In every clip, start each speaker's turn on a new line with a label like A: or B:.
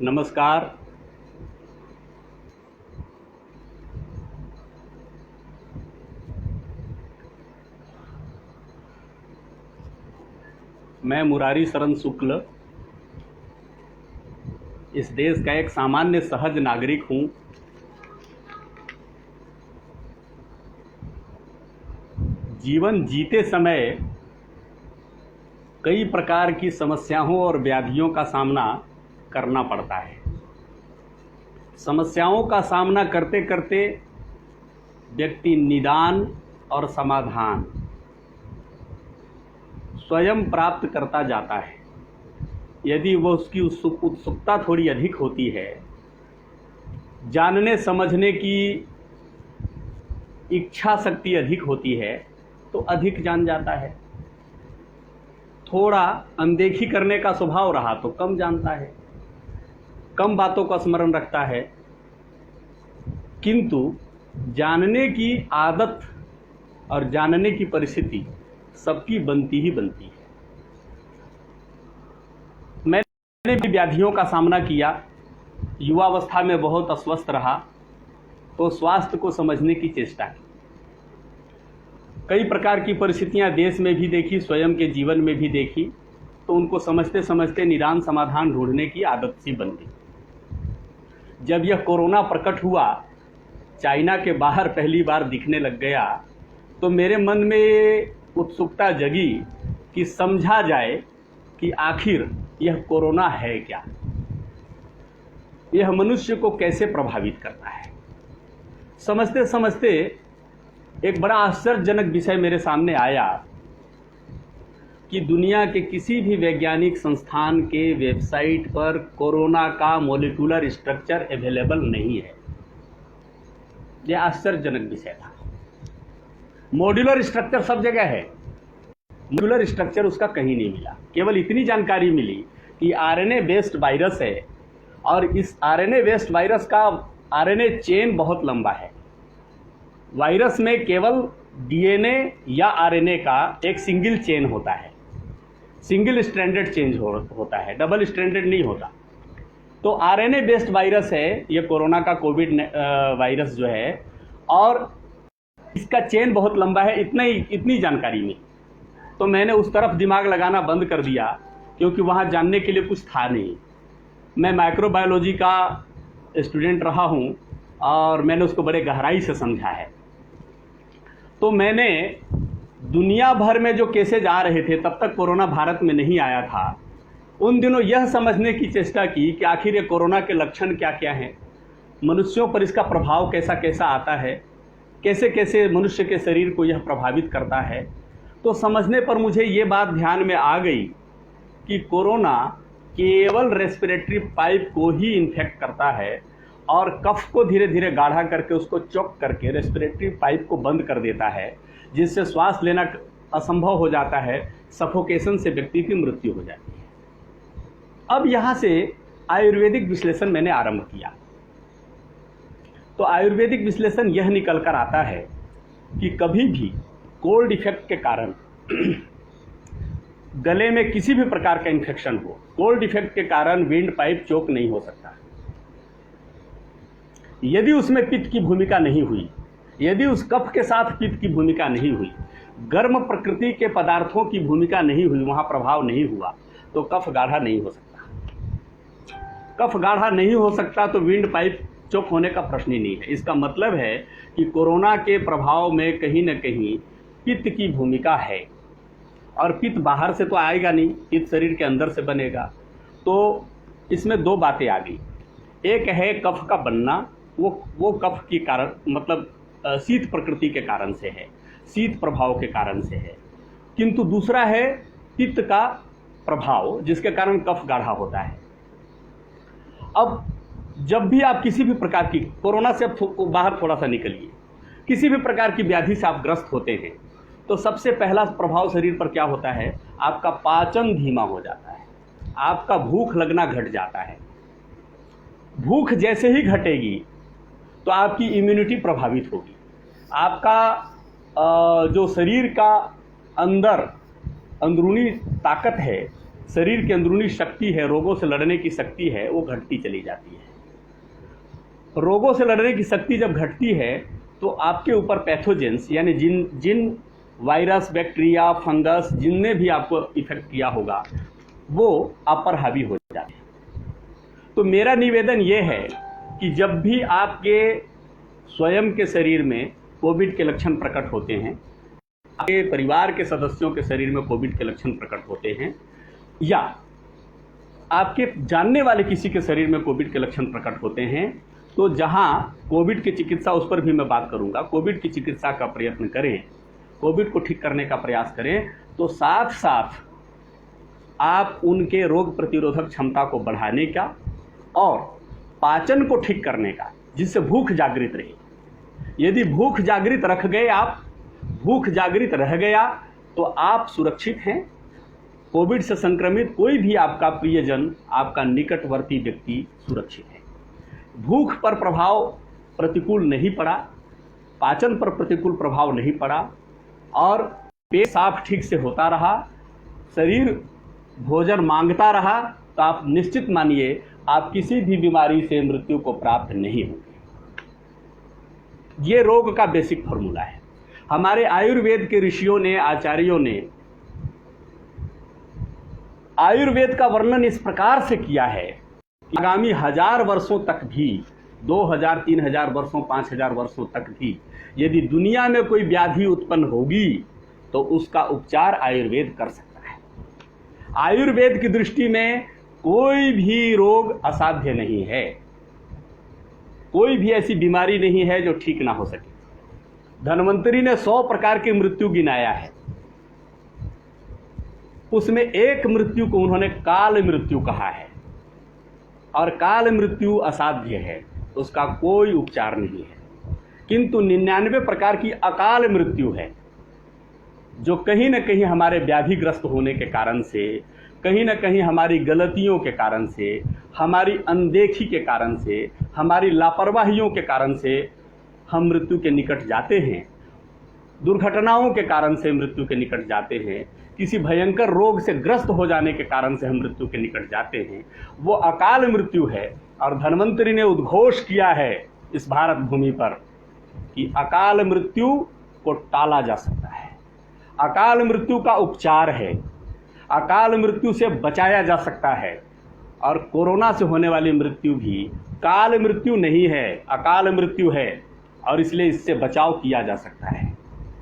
A: नमस्कार। मैं मुरारी शरण शुक्ल इस देश का एक सामान्य सहज नागरिक हूं। जीवन जीते समय कई प्रकार की समस्याओं और व्याधियों का सामना करना पड़ता है। समस्याओं का सामना करते करते व्यक्ति निदान और समाधान स्वयं प्राप्त करता जाता है। यदि वो उसकी उत्सुकता थोड़ी अधिक होती है, जानने समझने की इच्छा शक्ति अधिक होती है, तो अधिक जान जाता है। थोड़ा अनदेखी करने का स्वभाव रहा तो कम जानता है, कम बातों का स्मरण रखता है। किंतु जानने की आदत और जानने की परिस्थिति सबकी बनती ही बनती है। मैंने भी व्याधियों का सामना किया। युवावस्था में बहुत अस्वस्थ रहा तो स्वास्थ्य को समझने की चेष्टा की। कई प्रकार की परिस्थितियां देश में भी देखी, स्वयं के जीवन में भी देखी, तो उनको समझते समझते निदान समाधान ढूंढने की आदत सी बन गई। जब यह कोरोना प्रकट हुआ, चाइना के बाहर पहली बार दिखने लग गया, तो मेरे मन में उत्सुकता जगी कि समझा जाए कि आखिर यह कोरोना है क्या, यह मनुष्य को कैसे प्रभावित करता है। समझते समझते एक बड़ा आश्चर्यजनक विषय मेरे सामने आया कि दुनिया के किसी भी वैज्ञानिक संस्थान के वेबसाइट पर कोरोना का मॉलिक्यूलर स्ट्रक्चर अवेलेबल नहीं है। यह आश्चर्यजनक विषय था। मॉड्यूलर स्ट्रक्चर सब जगह है, मॉड्यूलर स्ट्रक्चर उसका कहीं नहीं मिला। केवल इतनी जानकारी मिली कि आरएनए बेस्ड वायरस है और इस आरएनए बेस्ड वायरस का आरएनए चेन बहुत लंबा है। वायरस में केवल डीएनए या आरएनए का एक सिंगल चेन होता है, सिंगल स्ट्रैंडेड चेंज होता है, डबल स्ट्रैंडेड नहीं होता। तो आरएनए बेस्ड वायरस है ये कोरोना का कोविड वायरस जो है, और इसका चेन बहुत लंबा है। इतनी जानकारी में तो मैंने उस तरफ दिमाग लगाना बंद कर दिया, क्योंकि वहाँ जानने के लिए कुछ था नहीं। मैं माइक्रोबायोलॉजी का स्टूडेंट रहा हूँ और मैंने उसको बड़े गहराई से समझा है। तो मैंने दुनिया भर में जो केसेज आ रहे थे, तब तक कोरोना भारत में नहीं आया था, उन दिनों यह समझने की चेष्टा की कि आखिर ये कोरोना के लक्षण क्या क्या हैं, मनुष्यों पर इसका प्रभाव कैसा कैसा आता है, कैसे कैसे मनुष्य के शरीर को यह प्रभावित करता है। तो समझने पर मुझे ये बात ध्यान में आ गई कि कोरोना केवल रेस्पिरेटरी पाइप को ही इन्फेक्ट करता है और कफ को धीरे धीरे गाढ़ा करके उसको चौक करके रेस्पिरेटरी पाइप को बंद कर देता है, जिससे श्वास लेना असंभव हो जाता है। सफोकेशन से व्यक्ति की मृत्यु हो जाती है। अब यहाँ से आयुर्वेदिक विश्लेषण मैंने आरंभ किया, तो आयुर्वेदिक विश्लेषण यह निकल कर आता है कि कभी भी कोल्ड इफेक्ट के कारण गले में किसी भी प्रकार का इन्फेक्शन हो, कोल्ड इफेक्ट के कारण विंड पाइप चोक नहीं हो सकता। यदि उसमें पित्त की भूमिका नहीं हुई, यदि उस कफ के साथ पित्त की भूमिका नहीं हुई, गर्म प्रकृति के पदार्थों की भूमिका नहीं हुई, वहां प्रभाव नहीं हुआ, तो कफ गाढ़ा नहीं हो सकता। कफ गाढ़ा नहीं हो सकता तो विंड पाइप चोक होने का प्रश्न ही नहीं है। इसका मतलब है कि कोरोना के प्रभाव में कहीं न कहीं पित्त की भूमिका है, और पित्त बाहर से तो आएगा नहीं, पित्त शरीर के अंदर से बनेगा। तो इसमें दो बातें आ गई। एक है कफ का बनना, वो कफ के कारण, मतलब शीत प्रकृति के कारण से है, शीत प्रभाव के कारण से है। किंतु दूसरा है पित्त का प्रभाव, जिसके कारण कफ गाढ़ा होता है। अब जब भी आप किसी भी प्रकार की, कोरोना से अब बाहर थोड़ा सा निकलिए, किसी भी प्रकार की व्याधि से आप ग्रस्त होते हैं, तो सबसे पहला प्रभाव शरीर पर क्या होता है? आपका पाचन धीमा हो जाता है, आपका भूख लगना घट जाता है। भूख जैसे ही घटेगी तो आपकी इम्यूनिटी प्रभावित होगी। आपका जो शरीर का अंदर अंदरूनी ताकत है, शरीर की अंदरूनी शक्ति है, रोगों से लड़ने की शक्ति है, वो घटती चली जाती है। रोगों से लड़ने की शक्ति जब घटती है तो आपके ऊपर पैथोजेंस यानी जिन वायरस, बैक्टीरिया, फंगस जिनने भी आपको इफेक्ट किया होगा वो आप पर हावी हो जाते हैं। तो मेरा निवेदन ये है कि जब भी आपके स्वयं के शरीर में कोविड के लक्षण प्रकट होते हैं, आपके परिवार के सदस्यों के शरीर में कोविड के लक्षण प्रकट होते हैं, या आपके जानने वाले किसी के शरीर में कोविड के लक्षण प्रकट होते हैं, तो जहां कोविड की चिकित्सा, उस पर भी मैं बात करूंगा, कोविड की चिकित्सा का प्रयत्न करें, कोविड को ठीक करने का प्रयास करें, तो साथ साथ आप उनके रोग प्रतिरोधक क्षमता को बढ़ाने का और पाचन को ठीक करने का, जिससे भूख जागृत रहे। यदि भूख जागृत रख गए आप, भूख जागृत रह गया तो आप सुरक्षित हैं। कोविड से संक्रमित कोई भी आपका प्रियजन, आपका निकटवर्ती व्यक्ति सुरक्षित है। भूख पर प्रभाव प्रतिकूल नहीं पड़ा, पाचन पर प्रतिकूल प्रभाव नहीं पड़ा, और पेट साफ ठीक से होता रहा, शरीर भोजन मांगता रहा, तो आप निश्चित मानिए आप किसी भी बीमारी से मृत्यु को प्राप्त नहीं होंगे। ये रोग का बेसिक फॉर्मूला है। हमारे आयुर्वेद के ऋषियों ने, आचार्यों ने आयुर्वेद का वर्णन इस प्रकार से किया है कि आगामी 1000 वर्षों तक भी, 2000, 3000 वर्षों, 5000 वर्षों तक भी यदि दुनिया में कोई व्याधि उत्पन्न होगी तो उसका उपचार आयुर्वेद कर सकता है। आयुर्वेद की दृष्टि में कोई भी रोग असाध्य नहीं है, कोई भी ऐसी बीमारी नहीं है जो ठीक ना हो सके। धन्वंतरी ने 100 प्रकार की मृत्यु गिनाया है, उसमें एक मृत्यु को उन्होंने काल मृत्यु कहा है, और काल मृत्यु असाध्य है, उसका कोई उपचार नहीं है। किंतु 99 प्रकार की अकाल मृत्यु है, जो कहीं न कहीं हमारे व्याधिग्रस्त होने के कारण से, कहीं न कहीं हमारी गलतियों के कारण से, हमारी अनदेखी के कारण से, हमारी लापरवाहियों के कारण से हम मृत्यु के निकट जाते हैं, दुर्घटनाओं के कारण से मृत्यु के निकट जाते हैं, किसी भयंकर रोग से ग्रस्त हो जाने के कारण से हम मृत्यु के निकट जाते हैं, वो अकाल मृत्यु है। और धन्वंतरी ने उद्घोष किया है इस भारत भूमि पर कि अकाल मृत्यु को टाला जा सकता है, अकाल मृत्यु का उपचार है, अकाल मृत्यु से बचाया जा सकता है। और कोरोना से होने वाली मृत्यु भी काल मृत्यु नहीं है, अकाल मृत्यु है, और इसलिए इससे बचाव किया जा सकता है।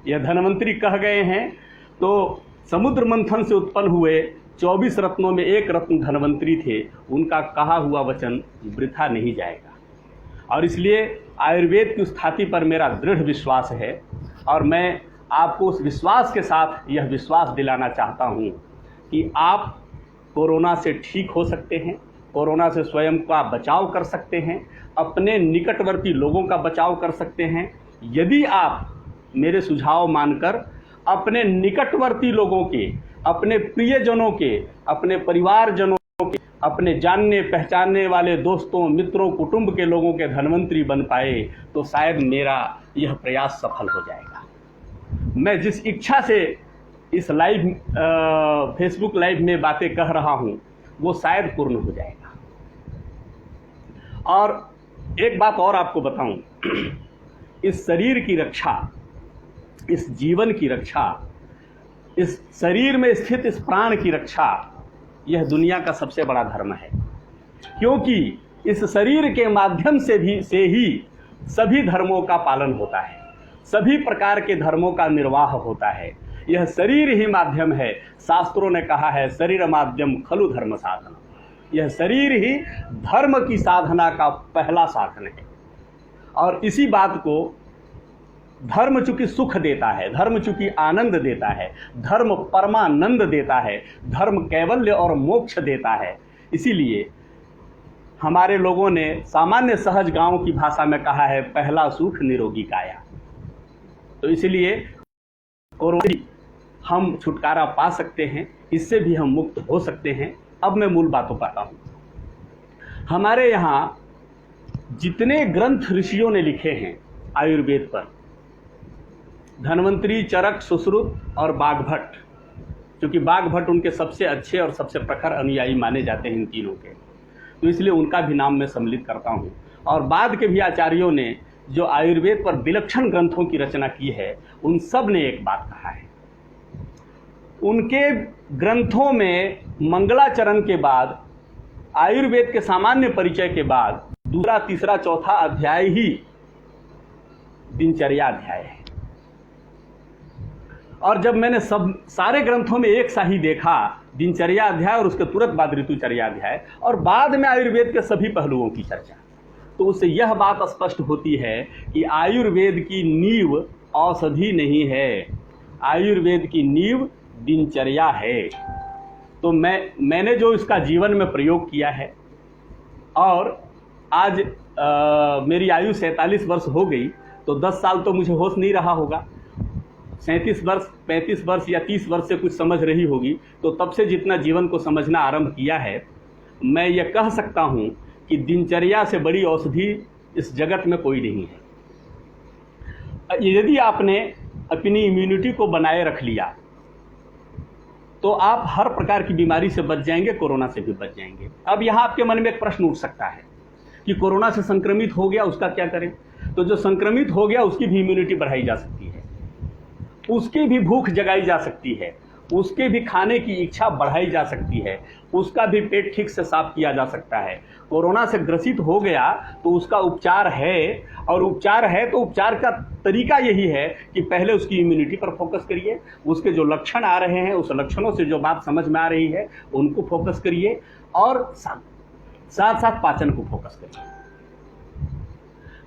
A: यह धन्वंतरी कह गए हैं, तो समुद्र मंथन से उत्पन्न हुए 24 रत्नों में एक रत्न धन्वंतरी थे, उनका कहा हुआ वचन वृथा नहीं जाएगा। और इसलिए आयुर्वेद की उस थाती पर मेरा दृढ़ विश्वास है, और मैं आपको उस विश्वास के साथ यह विश्वास दिलाना चाहता हूँ कि आप कोरोना से ठीक हो सकते हैं, कोरोना से स्वयं का बचाव कर सकते हैं, अपने निकटवर्ती लोगों का बचाव कर सकते हैं, यदि आप मेरे सुझाव मानकर अपने निकटवर्ती लोगों के, अपने प्रियजनों के, अपने परिवारजनों के, अपने जानने पहचानने वाले दोस्तों, मित्रों, कुटुंब के लोगों के धन्वंतरी बन पाए, तो शायद मेरा यह प्रयास सफल हो जाएगा। मैं जिस इच्छा से इस लाइव फेसबुक लाइव में बातें कह रहा हूँ वो शायद पूर्ण हो जाएगा। और एक बात और आपको बताऊं, इस शरीर की रक्षा, इस जीवन की रक्षा, इस शरीर में स्थित इस प्राण की रक्षा, यह दुनिया का सबसे बड़ा धर्म है। क्योंकि इस शरीर के माध्यम से ही सभी धर्मों का पालन होता है, सभी प्रकार के धर्मों का निर्वाह होता है। यह शरीर ही माध्यम है। शास्त्रों ने कहा है, शरीर माध्यम खलु धर्म साधन। यह शरीर ही धर्म की साधना का पहला साधन है। और इसी बात को, धर्म चूंकि सुख देता है, धर्म चूंकि आनंद देता है, धर्म परमानंद देता है, धर्म कैवल्य और मोक्ष देता है, इसीलिए हमारे लोगों ने सामान्य सहज गांव की भाषा में कहा है, पहला सुख निरोगी काया। तो इसलिए कोरोना से हम छुटकारा पा सकते हैं, इससे भी हम मुक्त हो सकते हैं। अब मैं मूल बातों पर आता हूँ। हमारे यहाँ जितने ग्रंथ ऋषियों ने लिखे हैं आयुर्वेद पर, धन्वंतरी, चरक, सुश्रुत और बागभट्ट, क्योंकि बाघ भट्ट उनके सबसे अच्छे और सबसे प्रखर अनुयायी माने जाते हैं इन तीनों के, तो इसलिए उनका भी नाम मैं सम्मिलित करता हूँ। और बाद के भी आचार्यों ने जो आयुर्वेद पर विलक्षण ग्रंथों की रचना की है, उन सब ने एक बात कहा है, उनके ग्रंथों में मंगलाचरण के बाद, आयुर्वेद के सामान्य परिचय के बाद दूसरा, तीसरा, चौथा अध्याय ही दिनचर्या अध्याय है। और जब मैंने सारे ग्रंथों में एक सा ही देखा, दिनचर्या अध्याय और उसके तुरंत बाद ऋतुचर्या अध्याय, और बाद में आयुर्वेद के सभी पहलुओं की चर्चा, तो उससे यह बात स्पष्ट होती है कि आयुर्वेद की नींव औषधि नहीं है, आयुर्वेद की नींव दिनचर्या है। तो मैंने जो इसका जीवन में प्रयोग किया है, और आज मेरी आयु 47 वर्ष हो गई, तो 10 साल तो मुझे होश नहीं रहा होगा, 37 वर्ष, 35 वर्ष या 30 वर्ष से कुछ समझ रही होगी, तो तब से जितना जीवन को समझना आरंभ किया है, मैं ये कह सकता हूँ कि दिनचर्या से बड़ी औषधि इस जगत में कोई नहीं है। यदि आपने अपनी इम्यूनिटी को बनाए रख लिया तो आप हर प्रकार की बीमारी से बच जाएंगे, कोरोना से भी बच जाएंगे। अब यहाँ आपके मन में एक प्रश्न उठ सकता है कि कोरोना से संक्रमित हो गया, उसका क्या करें? तो जो संक्रमित हो गया उसकी भी इम्यूनिटी बढ़ाई जा सकती है, उसकी भी भूख जगाई जा सकती है, उसके भी खाने की इच्छा बढ़ाई जा सकती है, उसका भी पेट ठीक से साफ किया जा सकता है। कोरोना से ग्रसित हो गया तो उसका उपचार है, और उपचार है तो उपचार का तरीका यही है कि पहले उसकी इम्यूनिटी पर फोकस करिए, उसके जो लक्षण आ रहे हैं, उस लक्षणों से जो बात समझ में आ रही है उनको फोकस करिए, और साथ साथ पाचन को फोकस करिए।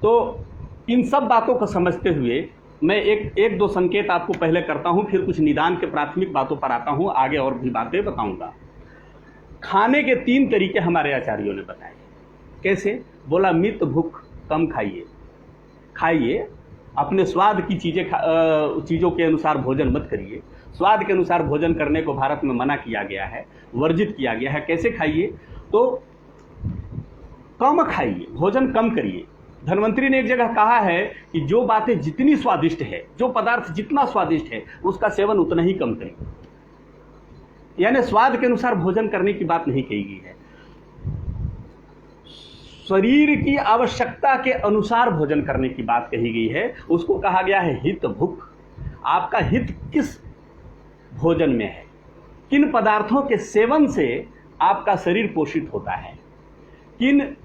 A: तो इन सब बातों को समझते हुए मैं एक दो संकेत आपको पहले करता हूं, फिर कुछ निदान के प्राथमिक बातों पर आता हूं, आगे और भी बातें बताऊंगा। खाने के 3 तरीके हमारे आचार्यों ने बताए। कैसे? बोला, मित भूख कम खाइए, अपने स्वाद की चीज़ों के अनुसार भोजन मत करिए। स्वाद के अनुसार भोजन करने को भारत में मना किया गया है, वर्जित किया गया है। कैसे खाइए? तो कम खाइए, भोजन कम करिए। धन्वंतरी ने एक जगह कहा है कि जो बातें जितनी स्वादिष्ट है, जो पदार्थ जितना स्वादिष्ट है, उसका सेवन उतना ही कम करिए। यानी स्वाद के अनुसार भोजन करने की बात नहीं कही गई है, शरीर की आवश्यकता के अनुसार भोजन करने की बात कही गई है। उसको कहा गया है हित भुख। आपका हित किस भोजन में है, किन पदार्थों के सेवन से आपका शरीर पोषित होता है, किन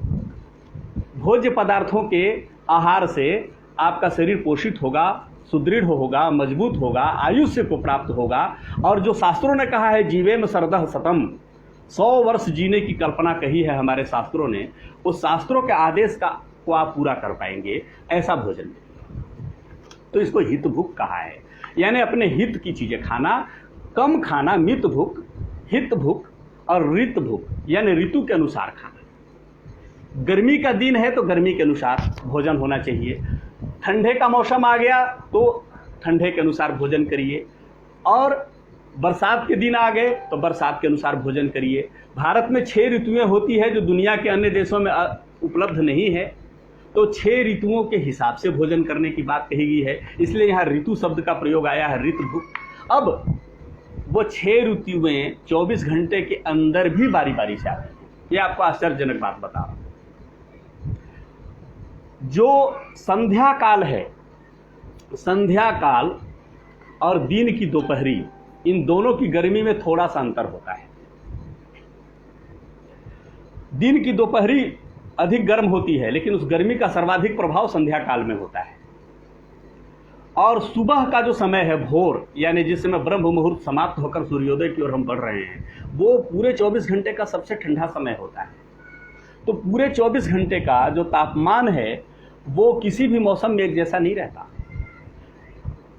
A: भोज्य पदार्थों के आहार से आपका शरीर पोषित होगा, सुदृढ़ होगा, मजबूत होगा, आयुष्य को प्राप्त होगा। और जो शास्त्रों ने कहा है जीवेम शरदः शतम, 100 वर्ष जीने की कल्पना कही है हमारे शास्त्रों ने, उस शास्त्रों के आदेश को आप पूरा कर पाएंगे, ऐसा भोजन मिलेगा। तो इसको हित भूख कहा है, यानी अपने हित की चीजें खाना, कम खाना, मित भूख, हित भूख और ऋत भूख, यानी ऋतु के अनुसार खाना। गर्मी का दिन है तो गर्मी के अनुसार भोजन होना चाहिए, ठंडे का मौसम आ गया तो ठंडे के अनुसार भोजन करिए, और बरसात के दिन आ गए तो बरसात के अनुसार भोजन करिए। भारत में 6 ऋतुएं होती है जो दुनिया के अन्य देशों में उपलब्ध नहीं है, तो 6 ऋतुओं के हिसाब से भोजन करने की बात कही गई है, इसलिए यहाँ ऋतु शब्द का प्रयोग आया है, ऋतु भूख। अब वो 6 ऋतुएं 24 घंटे के अंदर भी बारी बारी से आती हैं। ये आपको आश्चर्यजनक बात बता रहा हूं। जो संध्या काल है, संध्या काल और दिन की दोपहरी, इन दोनों की गर्मी में थोड़ा सा अंतर होता है। दिन की दोपहरी अधिक गर्म होती है, लेकिन उस गर्मी का सर्वाधिक प्रभाव संध्या काल में होता है। और सुबह का जो समय है, भोर, यानी जिस समय ब्रह्म मुहूर्त समाप्त होकर सूर्योदय की ओर हम बढ़ रहे हैं, वो पूरे 24 घंटे का सबसे ठंडा समय होता है। तो पूरे 24 घंटे का जो तापमान है वो किसी भी मौसम में एक जैसा नहीं रहता।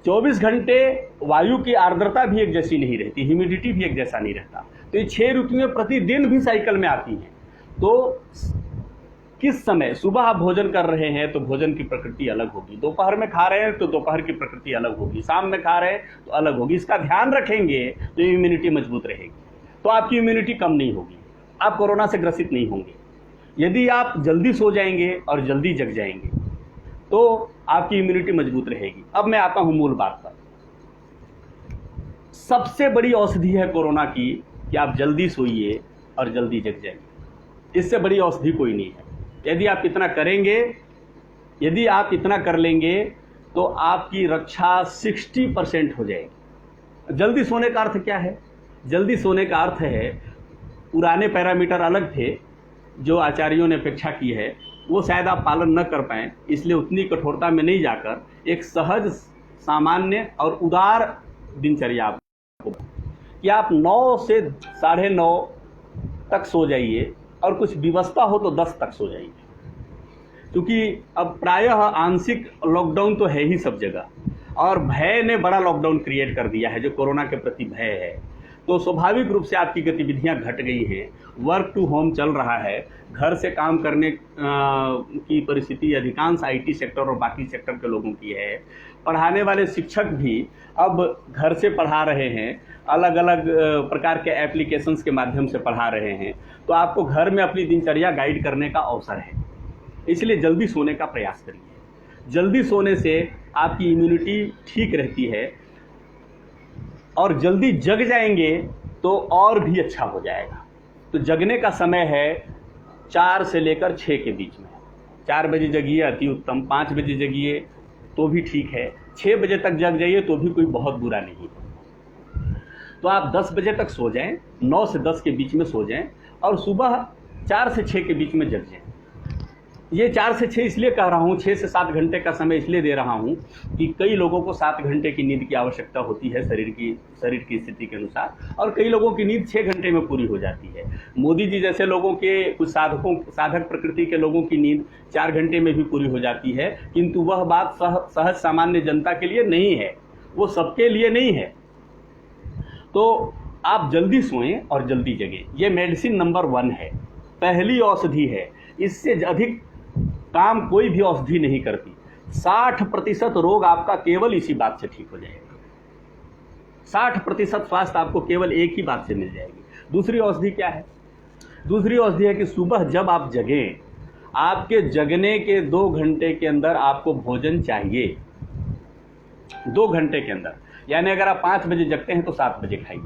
A: 24 घंटे वायु की आर्द्रता भी एक जैसी नहीं रहती, ह्यूमिडिटी भी एक जैसा नहीं रहता। तो ये 6 ऋतुएं प्रतिदिन भी साइकिल में आती हैं। तो किस समय सुबह आप भोजन कर रहे हैं तो भोजन की प्रकृति अलग होगी, दोपहर में खा रहे हैं तो दोपहर की प्रकृति अलग होगी, शाम में खा रहे हैं तो अलग होगी। इसका ध्यान रखेंगे तो इम्यूनिटी मजबूत रहेगी, तो आपकी इम्यूनिटी कम नहीं होगी, आप कोरोना से ग्रसित नहीं होंगे। यदि आप जल्दी सो जाएंगे और जल्दी जग जाएंगे तो आपकी इम्यूनिटी मजबूत रहेगी। अब मैं आता हूं मूल बात पर। सबसे बड़ी औषधि है कोरोना की कि आप जल्दी सोइए और जल्दी जग जाइए। इससे बड़ी औषधि कोई नहीं है। यदि आप इतना करेंगे, यदि आप इतना कर लेंगे तो आपकी रक्षा 60% हो जाएगी। जल्दी सोने का अर्थ क्या है? जल्दी सोने का अर्थ है, पुराने पैरामीटर अलग थे जो आचार्यों ने अपेक्षा की है, वो शायद आप पालन न कर पाएँ, इसलिए उतनी कठोरता में नहीं जाकर एक सहज, सामान्य और उदार दिनचर्या आपको, कि आप 9 से 9:30 तक सो जाइए और कुछ व्यवस्था हो तो 10 तक सो जाइए। क्योंकि अब प्रायः आंशिक लॉकडाउन तो है ही सब जगह, और भय ने बड़ा लॉकडाउन क्रिएट कर दिया है, जो कोरोना के प्रति भय है। तो स्वाभाविक रूप से आपकी गतिविधियां घट गई हैं, वर्क टू होम चल रहा है, घर से काम करने की परिस्थिति अधिकांश आईटी सेक्टर और बाकी सेक्टर के लोगों की है। पढ़ाने वाले शिक्षक भी अब घर से पढ़ा रहे हैं, अलग अलग प्रकार के एप्लीकेशंस के माध्यम से पढ़ा रहे हैं। तो आपको घर में अपनी दिनचर्या गाइड करने का अवसर है, इसलिए जल्दी सोने का प्रयास करिए। जल्दी सोने से आपकी इम्यूनिटी ठीक रहती है, और जल्दी जग जाएंगे तो और भी अच्छा हो जाएगा। तो जगने का समय है 4 से लेकर 6 के बीच में। 4 बजे जगिए अति उत्तम, 5 बजे जगिए तो भी ठीक है, 6 बजे तक जग जाइए तो भी कोई बहुत बुरा नहीं है। तो आप 10 बजे तक सो जाएं, 9 से 10 के बीच में सो जाएं, और सुबह 4 से 6 के बीच में जग जाएं। ये 4 से 6 इसलिए कह रहा हूँ, 6 से 7 घंटे का समय इसलिए दे रहा हूँ कि कई लोगों को 7 घंटे की नींद की आवश्यकता होती है शरीर की स्थिति के अनुसार, और कई लोगों की नींद 6 घंटे में पूरी हो जाती है। मोदी जी जैसे लोगों के, कुछ साधक प्रकृति के लोगों की नींद 4 घंटे में भी पूरी हो जाती है, किंतु वह बात सहज सामान्य जनता के लिए नहीं है, वो सबके लिए नहीं है। तो आप जल्दी सोएं और जल्दी जगें, ये मेडिसिन नंबर 1 है, पहली औषधि है। इससे अधिक काम कोई भी औषधि नहीं करती। 60% रोग आपका केवल इसी बात से ठीक हो जाएगा। 60% स्वास्थ्य आपको केवल एक ही बात से मिल जाएगी। दूसरी औषधि क्या है? दूसरी औषधि है कि सुबह जब आप जगें, आपके जगने के 2 घंटे के अंदर आपको भोजन चाहिए। 2 घंटे के अंदर, यानी अगर आप 5 बजे जगते हैं तो 7 बजे खाइए।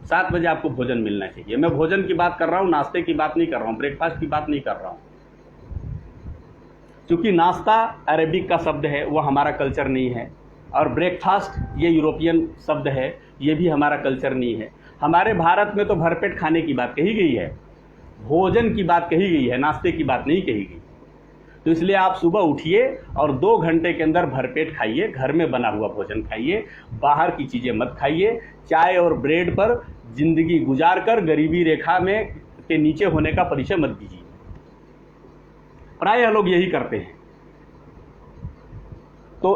A: 7 बजे आपको भोजन मिलना चाहिए। मैं भोजन की बात कर रहा हूँ, नाश्ते की बात नहीं कर रहा हूँ, ब्रेकफास्ट की बात नहीं कर रहा हूँ। क्योंकि नाश्ता अरेबिक का शब्द है, वो हमारा कल्चर नहीं है, और ब्रेकफास्ट ये यूरोपियन शब्द है, ये भी हमारा कल्चर नहीं है। हमारे भारत में तो भरपेट खाने की बात कही गई है, भोजन की बात कही गई है, नाश्ते की बात नहीं कही गई। तो इसलिए आप सुबह उठिए और 2 घंटे के अंदर भरपेट खाइए, घर में बना हुआ भोजन खाइए, बाहर की चीज़ें मत खाइए। चाय और ब्रेड पर जिंदगी गुजार कर गरीबी रेखा में के नीचे होने का परिचय मत दीजिए। प्रायः लोग यही करते हैं। तो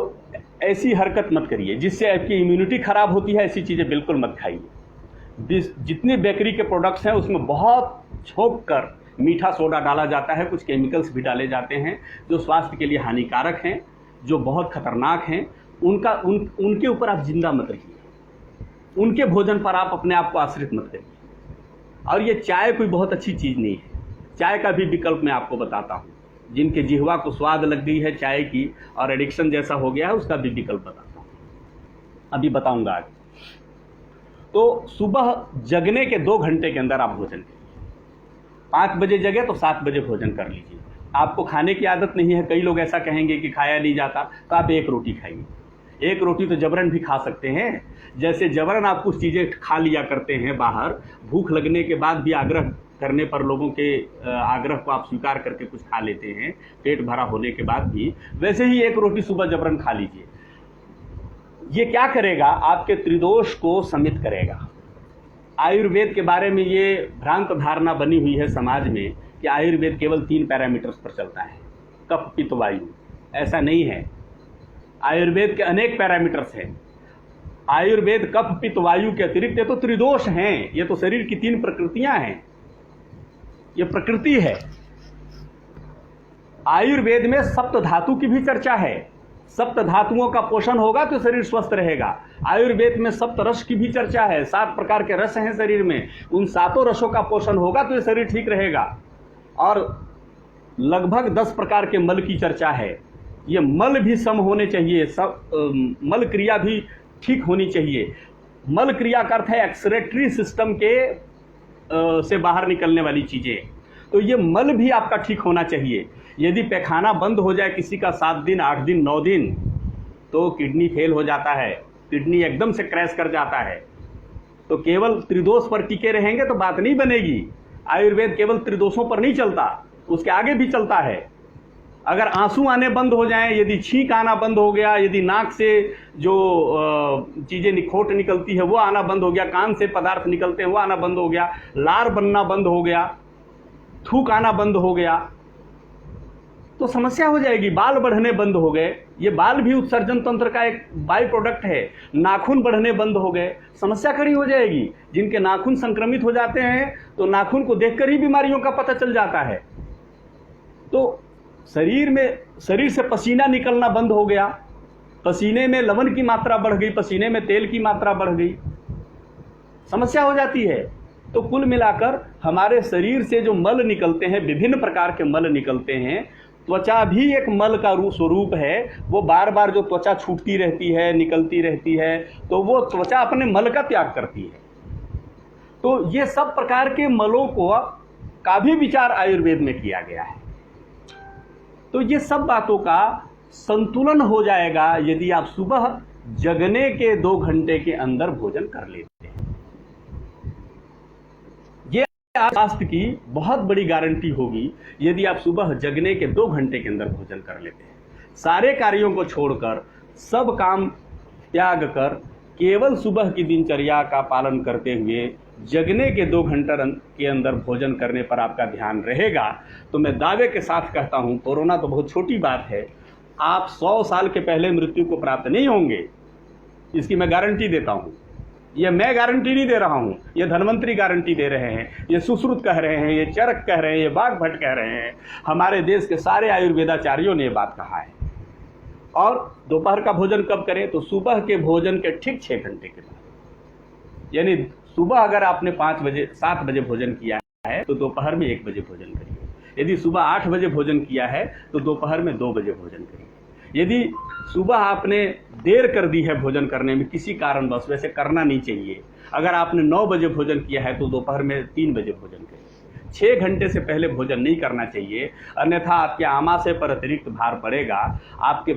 A: ऐसी हरकत मत करिए जिससे आपकी इम्यूनिटी खराब होती है, ऐसी चीज़ें बिल्कुल मत खाइए। जितने बेकरी के प्रोडक्ट्स हैं उसमें बहुत छोंक कर मीठा सोडा डाला जाता है, कुछ केमिकल्स भी डाले जाते हैं जो स्वास्थ्य के लिए हानिकारक हैं, जो बहुत खतरनाक हैं। उनके ऊपर आप जिंदा मत रहिए, उनके भोजन पर आप अपने आप को आश्रित मत करिए। और ये चाय कोई बहुत अच्छी चीज़ नहीं है। चाय का भी विकल्प मैं आपको बताता हूँ। जिनके जिह्वा को स्वाद लग गई है चाय की और एडिक्शन जैसा हो गया है, उसका भी विकल्प बताता हूँ, अभी बताऊंगा आगे। तो सुबह जगने के 2 घंटे के अंदर आप भोजन कीजिए। 5 बजे जगे तो 7 बजे भोजन कर लीजिए। आपको खाने की आदत नहीं है, कई लोग ऐसा कहेंगे कि खाया नहीं जाता, तो आप 1 रोटी खाइए। 1 रोटी तो जबरन भी खा सकते हैं। जैसे जबरन आप कुछ चीज़ें खा लिया करते हैं बाहर, भूख लगने के बाद भी आग्रह करने पर लोगों के आग्रह को आप स्वीकार करके कुछ खा लेते हैं, पेट भरा होने के बाद भी, वैसे ही 1 रोटी सुबह जबरन खा लीजिए। ये क्या करेगा? आपके त्रिदोष को शमित करेगा। आयुर्वेद के बारे में ये भ्रांत धारणा बनी हुई है समाज में कि आयुर्वेद केवल 3 पैरामीटर्स पर चलता है, कफ पित्त वायु। ऐसा नहीं है। आयुर्वेद के अनेक पैरामीटर्स हैं। आयुर्वेद कफ पित्त वायु के अतिरिक्त, ये तो त्रिदोष हैं, ये तो शरीर की 3 प्रकृतियां हैं, ये प्रकृति है। आयुर्वेद में सप्त धातु की भी चर्चा है। सप्त धातुओं का पोषण होगा तो शरीर स्वस्थ रहेगा। आयुर्वेद में सप्त रस की भी चर्चा है। 7 प्रकार के रस हैं शरीर में, उन 7 रसों का पोषण होगा तो ये शरीर ठीक रहेगा। और लगभग 10 प्रकार के मल की चर्चा है। ये मल भी सम होने चाहिए, सब मल क्रिया भी ठीक होनी चाहिए। मल क्रिया का अर्थ है एक्सक्रीटरी सिस्टम के से बाहर निकलने वाली चीज़ें। तो ये मल भी आपका ठीक होना चाहिए। यदि पैखाना बंद हो जाए किसी का 7 दिन 8 दिन 9 दिन, तो किडनी फेल हो जाता है, किडनी एकदम से क्रैश कर जाता है। तो केवल त्रिदोष पर टिके रहेंगे तो बात नहीं बनेगी। आयुर्वेद केवल त्रिदोषों पर नहीं चलता, उसके आगे भी चलता है। अगर आंसू आने बंद हो जाएं, यदि छींक आना बंद हो गया, यदि नाक से जो चीज़ें निखोट निकलती है वो आना बंद हो गया, कान से पदार्थ निकलते हैं वो आना बंद हो गया, लार बनना बंद हो गया, थूक आना बंद हो गया, तो समस्या हो जाएगी। बाल बढ़ने बंद हो गए, ये बाल भी उत्सर्जन तंत्र का एक बाई प्रोडक्ट है। नाखून बढ़ने बंद हो गए, समस्या खड़ी हो जाएगी। जिनके नाखून संक्रमित हो जाते हैं तो नाखून को देखकर ही बीमारियों का पता चल जाता है। तो शरीर से पसीना निकलना बंद हो गया, पसीने में लवण की मात्रा बढ़ गई, पसीने में तेल की मात्रा बढ़ गई, समस्या हो जाती है। तो कुल मिलाकर हमारे शरीर से जो मल निकलते हैं, विभिन्न प्रकार के मल निकलते हैं, त्वचा भी एक मल का स्वरूप है। वो बार बार जो त्वचा छूटती रहती है, निकलती रहती है, तो वो त्वचा अपने मल का त्याग करती है। तो ये सब प्रकार के मलों का भी विचार आयुर्वेद में किया गया है। तो ये सब बातों का संतुलन हो जाएगा यदि आप सुबह जगने के 2 घंटे के अंदर भोजन कर लेते हैं। ये स्वास्थ्य की बहुत बड़ी गारंटी होगी यदि आप सुबह जगने के 2 घंटे के अंदर भोजन कर लेते हैं। सारे कार्यों को छोड़कर, सब काम त्याग कर, केवल सुबह की दिनचर्या का पालन करते हुए जगने के 2 घंटे के अंदर भोजन करने पर आपका ध्यान रहेगा, तो मैं दावे के साथ कहता हूं, कोरोना तो बहुत छोटी बात है, आप 100 साल के पहले मृत्यु को प्राप्त नहीं होंगे, इसकी मैं गारंटी देता हूं। ये मैं गारंटी नहीं दे रहा हूं, ये धन्वंतरी गारंटी दे रहे हैं, ये सुश्रुत कह रहे हैं, ये चरक कह रहे हैं, ये बाघभट्ट कह रहे हैं, हमारे देश के सारे आयुर्वेदाचार्यों ने ये बात कहा है। और दोपहर का भोजन कब करें? तो सुबह के भोजन के ठीक 6 घंटे के बाद। यानी सुबह अगर आपने 7 बजे भोजन किया है तो दोपहर में 1 बजे भोजन करिए। यदि सुबह 8 बजे भोजन किया है तो दोपहर में 2 बजे भोजन करिए। यदि सुबह आपने देर कर दी है भोजन करने में किसी कारणवश, वैसे करना नहीं चाहिए, अगर आपने 9 बजे भोजन किया है तो दोपहर में 3 बजे भोजन करिए। 6 घंटे से पहले भोजन नहीं करना चाहिए, अन्यथा आपके आमाशय पर अतिरिक्त भार पड़ेगा, आपके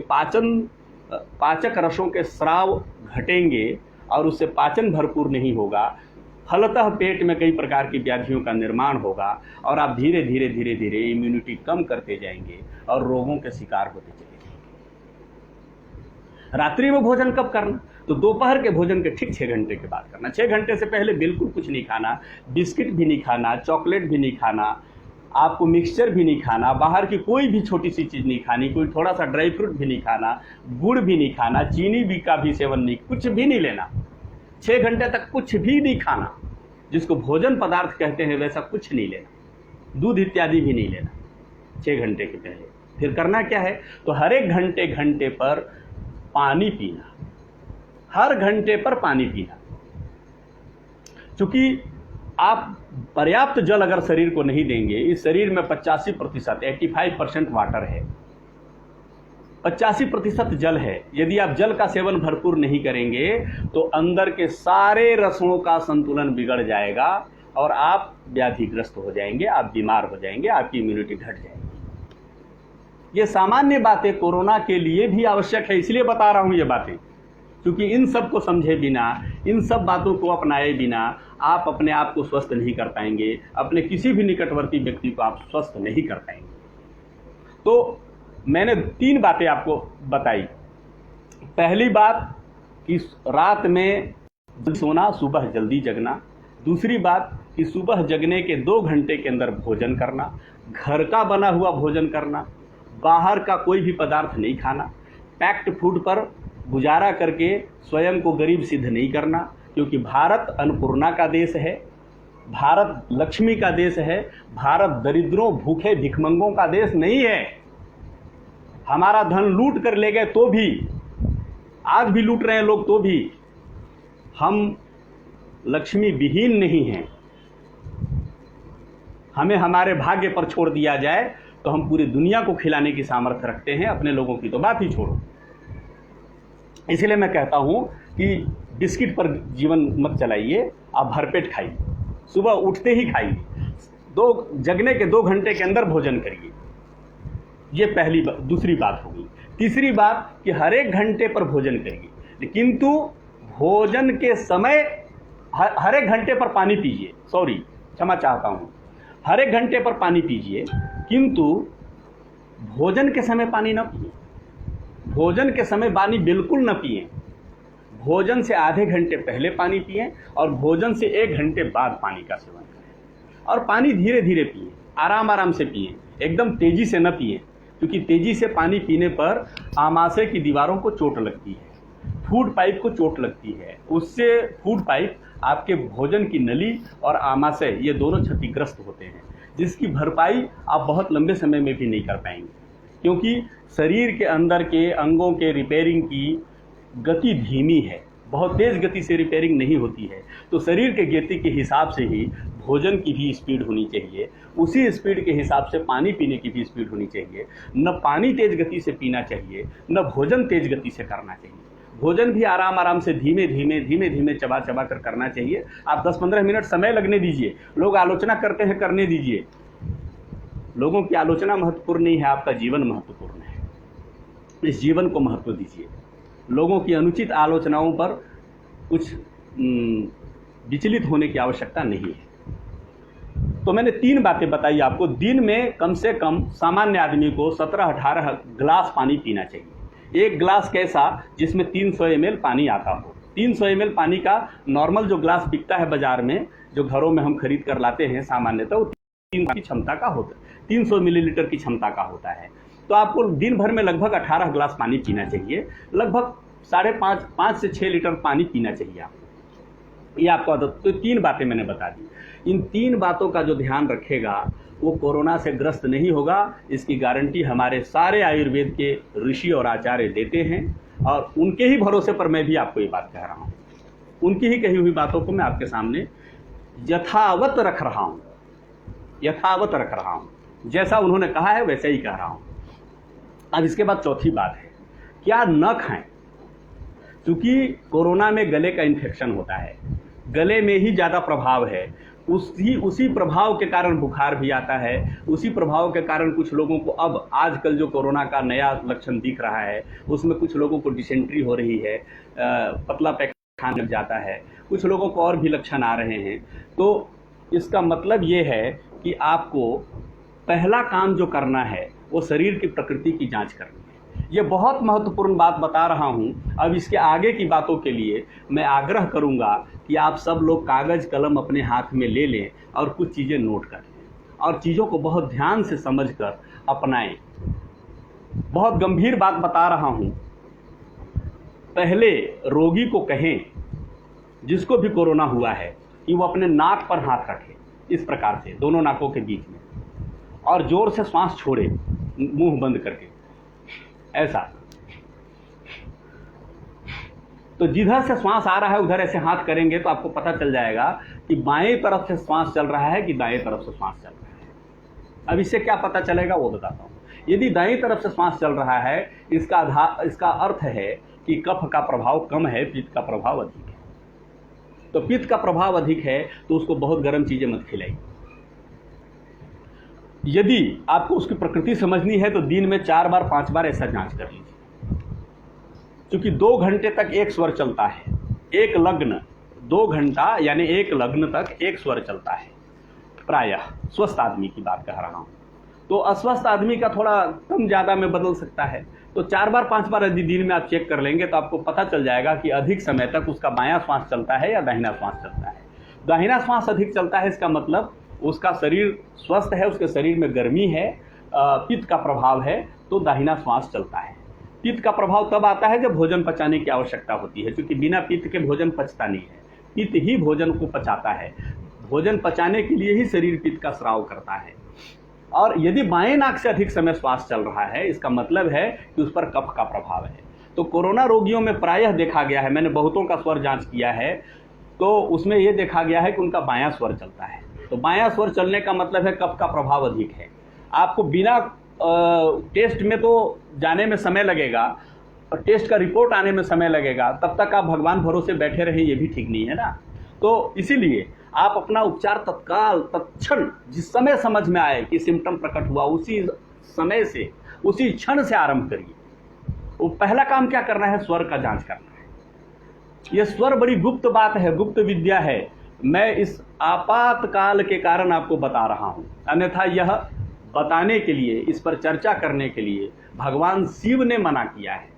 A: पाचक रसों के स्राव घटेंगे और उससे पाचन भरपूर नहीं होगा, फलतः पेट में कई प्रकार की व्याधियों का निर्माण होगा और आप धीरे धीरे इम्यूनिटी कम करते जाएंगे और रोगों के शिकार होते चले जाएंगे। रात्रि में भोजन कब करना? तो दोपहर के भोजन के ठीक 6 घंटे के बाद करना। 6 घंटे से पहले बिल्कुल कुछ नहीं खाना, बिस्किट भी नहीं खाना, चॉकलेट भी नहीं खाना, आपको मिक्सचर भी नहीं खाना, बाहर की कोई भी छोटी सी चीज़ नहीं खानी, कोई थोड़ा सा ड्राई फ्रूट भी नहीं खाना, गुड़ भी नहीं खाना, चीनी भी का भी सेवन नहीं, कुछ भी नहीं लेना। 6 घंटे तक कुछ भी नहीं खाना, जिसको भोजन पदार्थ कहते हैं वैसा कुछ नहीं लेना, दूध इत्यादि भी नहीं लेना 6 घंटे के पहले। फिर करना क्या है? तो हर एक घंटे पर पानी पीना, हर घंटे पर पानी पीना। क्योंकि आप पर्याप्त जल अगर शरीर को नहीं देंगे, इस शरीर में 85% 85% वाटर है, 85% जल है। यदि आप जल का सेवन भरपूर नहीं करेंगे तो अंदर के सारे रसों का संतुलन बिगड़ जाएगा और आप व्याधिग्रस्त हो जाएंगे, आप बीमार हो जाएंगे, आपकी इम्यूनिटी घट जाएगी। ये सामान्य बातें कोरोना के लिए भी आवश्यक है, इसलिए बता रहा हूं ये बातें, क्योंकि इन सब को समझे बिना, इन सब बातों को अपनाए बिना आप अपने आप को स्वस्थ नहीं कर पाएंगे, अपने किसी भी निकटवर्ती व्यक्ति को आप स्वस्थ नहीं कर पाएंगे। तो मैंने 3 बातें आपको बताई। पहली बात कि रात में सोना, सुबह जल्दी जगना। दूसरी बात कि सुबह जगने के 2 घंटे के अंदर भोजन करना, घर का बना हुआ भोजन करना, बाहर का कोई भी पदार्थ नहीं खाना, पैक्ड फूड पर गुजारा करके स्वयं को गरीब सिद्ध नहीं करना, क्योंकि भारत अन्नपूर्णा का देश है, भारत लक्ष्मी का देश है, भारत दरिद्रों, भूखे, भिखमंगों का देश नहीं है। हमारा धन लूट कर ले गए तो भी, आज भी लूट रहे हैं लोग तो भी, हम लक्ष्मी विहीन नहीं हैं। हमें हमारे भाग्य पर छोड़ दिया जाए तो हम पूरी दुनिया को खिलाने की सामर्थ्य रखते हैं, अपने लोगों की तो बात ही छोड़ो। इसलिए मैं कहता हूं कि बिस्किट पर जीवन मत चलाइए, आप भरपेट खाइए, सुबह उठते ही खाइए, जगने के 2 घंटे के अंदर भोजन करिए। ये पहली दूसरी बात होगी। तीसरी बात कि हर एक घंटे पर भोजन करिए, किंतु भोजन के समय हर एक घंटे पर पानी पीजिए। क्षमा चाहता हूँ, हर एक घंटे पर पानी पीजिए, किंतु भोजन के समय पानी न पिए। भोजन के समय पानी बिल्कुल न पिए। भोजन से आधे घंटे पहले पानी पिए और भोजन से 1 घंटे बाद पानी का सेवन करें। और पानी धीरे धीरे पिए, आराम आराम से पिए, एकदम तेजी से न पिए, क्योंकि तेजी से पानी पीने पर आमाशय की दीवारों को चोट लगती है, फूड पाइप को चोट लगती है। उससे फूड पाइप, आपके भोजन की नली और आमाशय, ये दोनों क्षतिग्रस्त होते हैं, जिसकी भरपाई आप बहुत लंबे समय में भी नहीं कर पाएंगे, क्योंकि शरीर के अंदर के अंगों के रिपेयरिंग की गति धीमी है, बहुत तेज़ गति से रिपेयरिंग नहीं होती है। तो शरीर के गति के हिसाब से ही भोजन की भी स्पीड होनी चाहिए, उसी स्पीड के हिसाब से पानी पीने की भी स्पीड होनी चाहिए। न पानी तेज़ गति से पीना चाहिए, न भोजन तेज़ गति से करना चाहिए। भोजन भी आराम आराम से धीमे धीमे चबा चबा कर करना चाहिए। आप 10-15 मिनट समय लगने दीजिए। लोग आलोचना करते हैं, करने दीजिए। लोगों की आलोचना महत्वपूर्ण नहीं है, आपका जीवन महत्वपूर्ण है। इस जीवन को महत्व दीजिए। लोगों की अनुचित आलोचनाओं पर कुछ विचलित होने की आवश्यकता नहीं है। तो मैंने 3 बातें बताई आपको। दिन में कम से कम सामान्य आदमी को 17-18 गिलास पानी पीना चाहिए। 1 गिलास कैसा, जिसमें 300 ml पानी आता हो। 300 ml पानी का नॉर्मल जो गिलास बिकता है बाजार में, जो घरों में हम खरीद कर लाते हैं सामान्यतः, वो 300 की क्षमता का होता है, 300 मिलीलीटर की क्षमता का होता है। तो आपको दिन भर में लगभग 18 गिलास पानी पीना चाहिए। लगभग 5.5 से 6 लीटर पानी पीना चाहिए आपको। ये आपको आदत। तो 3 बातें मैंने बता दी। इन 3 बातों का जो ध्यान रखेगा वो कोरोना से ग्रस्त नहीं होगा। इसकी गारंटी हमारे सारे आयुर्वेद के ऋषि और आचार्य देते हैं, और उनके ही भरोसे पर मैं भी आपको ये बात कह रहा हूँ। उनकी ही कही हुई बातों को मैं आपके सामने यथावत रख रहा हूँ, यथावत रख रहा हूँ। जैसा उन्होंने कहा है वैसे ही कह रहा हूँ। अब इसके बाद चौथी बात है, क्या न खाएं। क्योंकि कोरोना में गले का इन्फेक्शन होता है, गले में ही ज़्यादा प्रभाव है। उसी प्रभाव के कारण बुखार भी आता है। उसी प्रभाव के कारण कुछ लोगों को अब आजकल जो कोरोना का नया लक्षण दिख रहा है, उसमें कुछ लोगों को डिसेंट्री हो रही है, पतला पैखाना लग जाता है, कुछ लोगों को और भी लक्षण आ रहे हैं। तो इसका मतलब ये है कि आपको पहला काम जो करना है वो शरीर की प्रकृति की जांच करनी है। ये बहुत महत्वपूर्ण बात बता रहा हूँ। अब इसके आगे की बातों के लिए मैं आग्रह करूँगा कि आप सब लोग कागज़ कलम अपने हाथ में ले लें और कुछ चीज़ें नोट कर लें और चीज़ों को बहुत ध्यान से समझकर अपनाएं। बहुत गंभीर बात बता रहा हूँ। पहले रोगी को कहें, जिसको भी कोरोना हुआ है, कि वो अपने नाक पर हाथ रखे, इस प्रकार से दोनों नाकों के बीच में, और जोर से श्वास छोड़े मुंह बंद करके, ऐसा। तो जिधर से श्वास आ रहा है उधर ऐसे हाथ करेंगे तो आपको पता चल जाएगा कि बाएं तरफ से श्वास चल रहा है कि दाएं तरफ से श्वास चल रहा है। अब इससे क्या पता चलेगा वो बताता हूँ। यदि दाएं तरफ से श्वास चल रहा है, इसका अर्थ है कि कफ का प्रभाव कम है, पित्त का प्रभाव अधिक है। तो पित्त का प्रभाव अधिक है तो उसको बहुत गर्म चीज़ें मत खिलाइए। यदि आपको उसकी प्रकृति समझनी है तो दिन में 4 बार 5 बार ऐसा जांच कर लीजिए, क्योंकि 2 घंटे तक एक स्वर चलता है, एक लग्न 2 घंटा यानी एक लग्न तक एक स्वर चलता है। प्रायः स्वस्थ आदमी की बात कह रहा हूँ। तो अस्वस्थ आदमी का थोड़ा कम ज़्यादा में बदल सकता है। तो 4 बार 5 बार यदि दिन में आप चेक कर लेंगे तो आपको पता चल जाएगा कि अधिक समय तक उसका बायां श्वास चलता है या दाहिना श्वास चलता है। दाहिना श्वास अधिक चलता है, इसका मतलब उसका शरीर स्वस्थ है, उसके शरीर में गर्मी है, पित्त का प्रभाव है, तो दाहिना श्वास चलता है। पित्त का प्रभाव तब आता है जब भोजन पचाने की आवश्यकता होती है, क्योंकि बिना पित्त के भोजन पचता नहीं है। पित्त ही भोजन को पचाता है। भोजन पचाने के लिए ही शरीर पित्त का स्राव करता है। और यदि बाएं नाक से अधिक समय श्वास चल रहा है, इसका मतलब है कि उस पर कफ का प्रभाव है। तो कोरोना रोगियों में प्रायः देखा गया है, मैंने बहुतों का स्वर जांच किया है, तो उसमें यह देखा गया है कि उनका बायां स्वर चलता है। तो बायां स्वर चलने का मतलब है कफ का प्रभाव अधिक है। आपको बिना टेस्ट में तो जाने में समय लगेगा, टेस्ट का रिपोर्ट आने में समय लगेगा, तब तक आप भगवान भरोसे बैठे रहें, ये भी ठीक नहीं है ना। तो इसीलिए आप अपना उपचार तत्काल तत्क्षण जिस समय समझ में आए कि सिम्टम प्रकट हुआ, उसी समय से उसी क्षण से आरंभ करिए। वो पहला काम क्या करना है, स्वर का जांच करना है। यह स्वर बड़ी गुप्त बात है, गुप्त विद्या है। मैं इस आपातकाल के कारण आपको बता रहा हूं, अन्यथा यह बताने के लिए, इस पर चर्चा करने के लिए भगवान शिव ने मना किया है,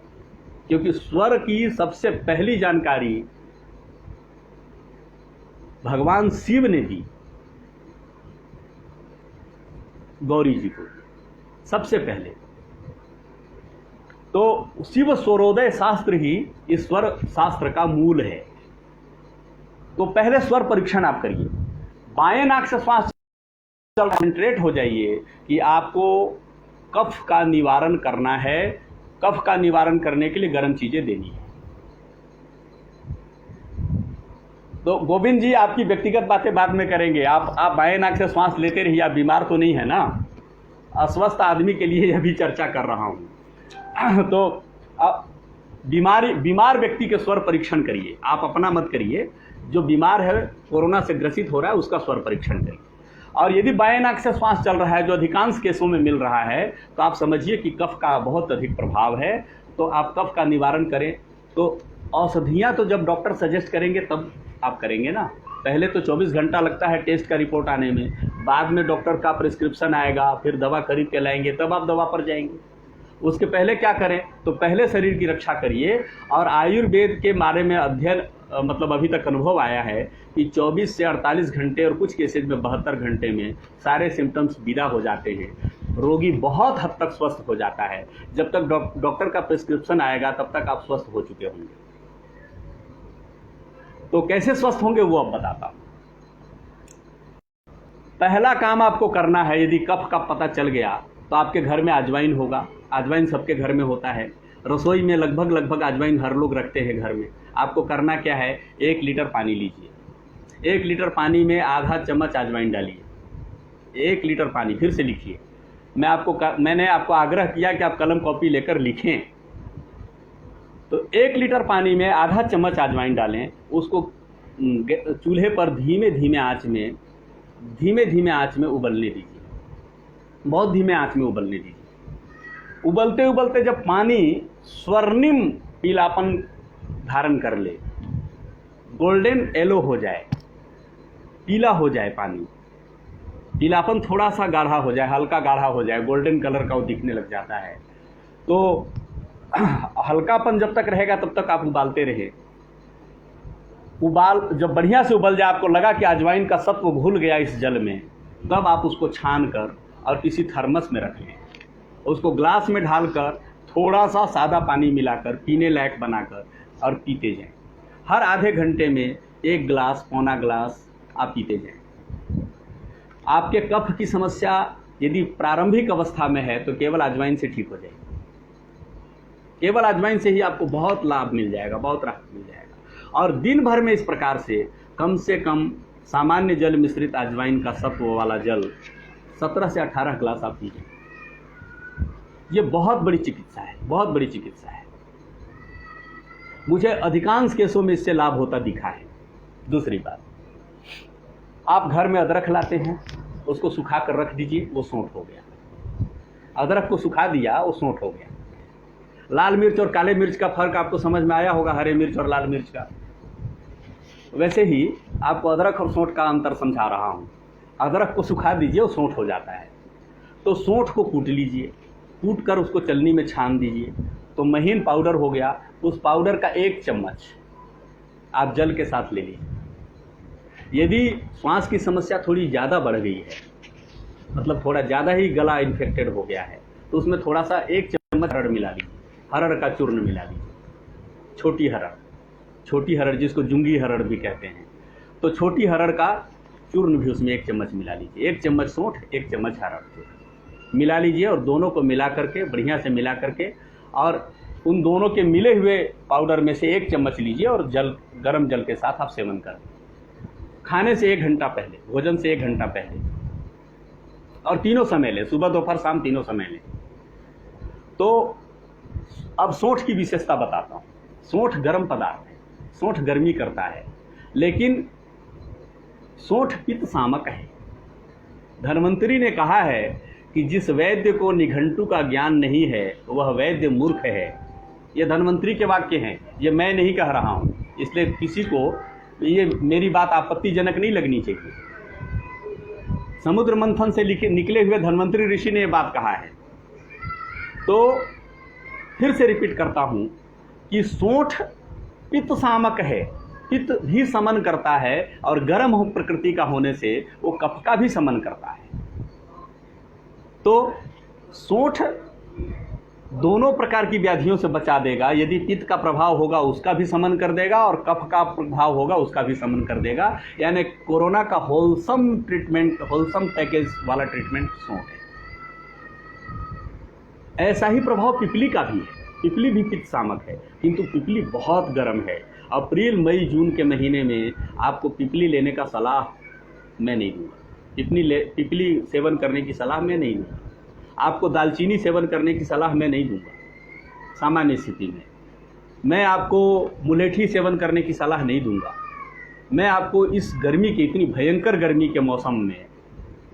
A: क्योंकि स्वर की सबसे पहली जानकारी भगवान शिव ने दी गौरी जी को सबसे पहले। तो शिव स्वरोदय शास्त्र ही इस स्वर शास्त्र का मूल है। तो पहले स्वर परीक्षण आप करिए, बाएं नाक से श्वास कंसंट्रेट हो जाइए कि आपको कफ का निवारण करना है। कफ का निवारण करने के लिए गर्म चीजें देनी है। तो गोविंद जी आपकी व्यक्तिगत बातें बाद में करेंगे, आप बाएं नाक से श्वास लेते रहिए। आप बीमार तो नहीं है ना? अस्वस्थ आदमी के लिए यह भी चर्चा कर रहा हूं। तो आप बीमार व्यक्ति के स्वर परीक्षण करिए, आप अपना मत करिए। जो बीमार है, कोरोना से ग्रसित हो रहा है, उसका स्वर परीक्षण करिए। और यदि बाएं नाक से श्वास चल रहा है, जो अधिकांश केसों में मिल रहा है, तो आप समझिए कि कफ का बहुत अधिक प्रभाव है। तो आप कफ का निवारण करें। तो औषधियाँ तो जब डॉक्टर सजेस्ट करेंगे तब आप करेंगे ना। पहले तो 24 घंटा लगता है टेस्ट का रिपोर्ट आने में, बाद में डॉक्टर का प्रिस्क्रिप्शन आएगा, फिर दवा खरीद के लाएंगे, तब आप दवा पर जाएंगे। उसके पहले क्या करें? तो पहले शरीर की रक्षा करिए। और आयुर्वेद के बारे में अध्ययन मतलब अभी तक अनुभव आया है कि 24 से 48 घंटे और कुछ केसेज में 72 घंटे में सारे सिम्टम्स विदा हो जाते हैं। रोगी बहुत हद तक स्वस्थ हो जाता है। जब तक डॉक्टर का प्रिस्क्रिप्शन आएगा तब तक आप स्वस्थ हो चुके होंगे। तो कैसे स्वस्थ होंगे वो अब बताता हूं। पहला काम आपको करना है, यदि कफ का पता चल गया तो आपके घर में अजवाइन होगा। अजवाइन सबके घर में होता है। रसोई में लगभग अजवाइन हर लोग रखते हैं घर में। आपको करना क्या है, 1 लीटर पानी लीजिए। 1 लीटर पानी में आधा चम्मच अजवाइन डालिए। 1 लीटर पानी, फिर से लिखिए। मैंने आपको आग्रह किया कि आप कलम कॉपी लेकर लिखें। तो 1 लीटर पानी में आधा चम्मच अजवाइन डालें। उसको चूल्हे पर धीमे धीमे आंच में उबलने दीजिए। बहुत धीमे आंच में उबलने दीजिए। उबलते उबलते जब पानी स्वर्णिम पीलापन धारण कर ले, गोल्डन येलो हो जाए, पीला हो जाए पानी, पीलापन थोड़ा सा गाढ़ा हो जाए, हल्का गाढ़ा हो जाए, गोल्डन कलर का वो दिखने लग जाता है, तो हल्कापन जब तक रहेगा तब तक आप उबालते रहे। जब बढ़िया से उबल जाए, आपको लगा कि अजवाइन का सत्व घुल गया इस जल में, तब आप उसको छान कर और किसी थर्मस में रख लें। उसको ग्लास में ढालकर थोड़ा सा सादा पानी मिलाकर पीने लायक बनाकर और पीते जाएं। हर आधे घंटे में 1 गिलास, पौना गिलास आप पीते जाएं। आपके कफ की समस्या यदि प्रारंभिक अवस्था में है तो केवल अजवाइन से ठीक हो जाएगी। केवल अजवाइन से ही आपको बहुत लाभ मिल जाएगा, बहुत राहत मिल जाएगा। और दिन भर में इस प्रकार से कम सामान्य जल मिश्रित अजवाइन का सत्व वाला जल 17 से 18 गिलास आप पीजिए। ये बहुत बड़ी चिकित्सा है, बहुत बड़ी चिकित्सा है। मुझे अधिकांश केसों में इससे लाभ होता दिखा है। दूसरी बात, आप घर में अदरक लाते हैं, उसको सुखा कर रख दीजिए, वो सौंठ हो गया। अदरक को सुखा दिया, वो सौंठ हो गया। लाल मिर्च और काले मिर्च का फर्क आपको समझ में आया होगा, हरे मिर्च और लाल मिर्च का। वैसे ही आपको अदरक और सौंठ का अंतर समझा रहा हूँ। अदरक को सुखा दीजिए, वो सौंठ हो जाता है। तो सौंठ को कूट लीजिए, कूट कर उसको चलनी में छान दीजिए, तो महीन पाउडर हो गया। उस पाउडर का 1 चम्मच आप जल के साथ ले लीजिए। यदि श्वास की समस्या थोड़ी ज़्यादा बढ़ गई है, मतलब थोड़ा ज़्यादा ही गला इन्फेक्टेड हो गया है, तो उसमें थोड़ा सा 1 चम्मच हरड़ मिला लीजिए। हरड़ का चूर्ण मिला लीजिए। छोटी हरड़ जिसको जुंगी हरड़ भी कहते हैं, तो छोटी हरड़ का चूर्ण भी उसमें 1 चम्मच मिला लीजिए। 1 चम्मच सौंठ, 1 चम्मच हरड़ चूर्ण मिला लीजिए और दोनों को मिला करके, बढ़िया से मिला करके, और उन दोनों के मिले हुए पाउडर में से 1 चम्मच लीजिए और गर्म जल के साथ आप सेवन करें। खाने से 1 घंटा पहले, भोजन से 1 घंटा पहले, और तीनों समय लें, सुबह दोपहर शाम तीनों समय लें। तो अब सोंठ की विशेषता बताता हूँ। सोंठ गर्म पदार्थ है, सोंठ गर्मी करता है, लेकिन सोंठ पित्त शामक है। धन्वंतरि ने कहा है कि जिस वैद्य को निघंटु का ज्ञान नहीं है वह वैद्य मूर्ख है। ये धन्वंतरि के वाक्य हैं, ये मैं नहीं कह रहा हूँ, इसलिए किसी को ये मेरी बात आपत्तिजनक नहीं लगनी चाहिए। समुद्र मंथन से निकले हुए धन्वंतरि ऋषि ने ये बात कहा है। तो फिर से रिपीट करता हूँ कि सोंठ पित्त शामक है, पित्त भी समन करता है, और गर्म हो प्रकृति का होने से वो कफ का भी समन करता है। तो सोंठ दोनों प्रकार की व्याधियों से बचा देगा। यदि पित्त का प्रभाव होगा उसका भी समन कर देगा, और कफ का प्रभाव होगा उसका भी समन कर देगा। यानी कोरोना का होलसम ट्रीटमेंट, होलसम पैकेज वाला ट्रीटमेंट सोंठ है। ऐसा ही प्रभाव पिपली का भी है। पिपली भी पित्त शामक है, किंतु पिपली बहुत गर्म है। अप्रैल मई जून के महीने में आपको पिपली लेने का सलाह मैं नहीं दूंगा। पिपली सेवन करने की सलाह मैं नहीं दूंगा। आपको दालचीनी सेवन करने की सलाह मैं नहीं दूंगा। सामान्य स्थिति में मैं आपको मुलेठी सेवन करने की सलाह नहीं दूंगा। मैं आपको इस गर्मी के, इतनी भयंकर गर्मी के मौसम में,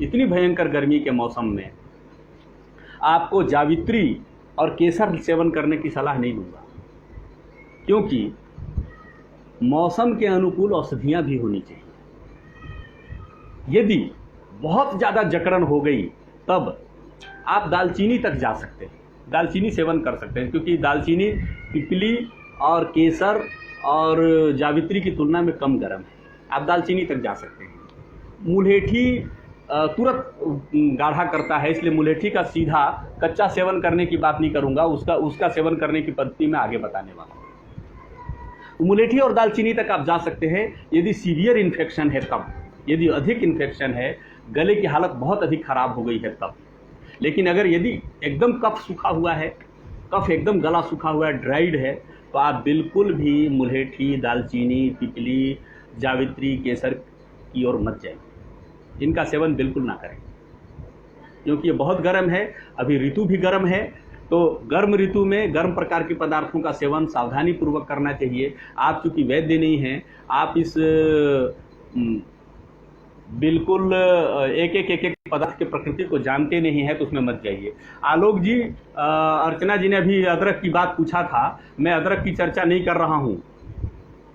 A: इतनी भयंकर गर्मी के मौसम में आपको जावित्री और केसर सेवन करने की सलाह नहीं दूंगा, क्योंकि मौसम के अनुकूल औषधियाँ भी होनी चाहिए। यदि बहुत ज़्यादा जकड़न हो गई तब आप दालचीनी तक जा सकते हैं, दालचीनी सेवन कर सकते हैं, क्योंकि दालचीनी पिपली और केसर और जावित्री की तुलना में कम गर्म है। आप दालचीनी तक जा सकते हैं। मुलेठी तुरंत गाढ़ा करता है, इसलिए मुलेठी का सीधा कच्चा सेवन करने की बात नहीं करूंगा, उसका सेवन करने की पद्धति में आगे बताने वाला हूँ। मुलेठी और दालचीनी तक आप जा सकते हैं यदि सीवियर इन्फेक्शन है तब, यदि अधिक इन्फेक्शन है, गले की हालत बहुत अधिक खराब हो गई है तब। लेकिन अगर यदि एकदम कफ सूखा हुआ है, कफ एकदम गला सूखा हुआ है, ड्राइड है, तो आप बिल्कुल भी मुलेठी, दालचीनी, पिपली, जावित्री, केसर की ओर मत जाइए। इनका सेवन बिल्कुल ना करें, क्योंकि ये बहुत गर्म है। अभी ऋतु भी गर्म है, तो गर्म ऋतु में गर्म प्रकार के पदार्थों का सेवन सावधानी पूर्वक करना चाहिए। आप चूँकि वैद्य नहीं हैं, आप इस बिल्कुल एक पदार्थ के प्रकृति को जानते नहीं है, तो उसमें मत जाइए। आलोक जी, अर्चना जी ने अभी अदरक की बात पूछा था। मैं अदरक की चर्चा नहीं कर रहा हूँ।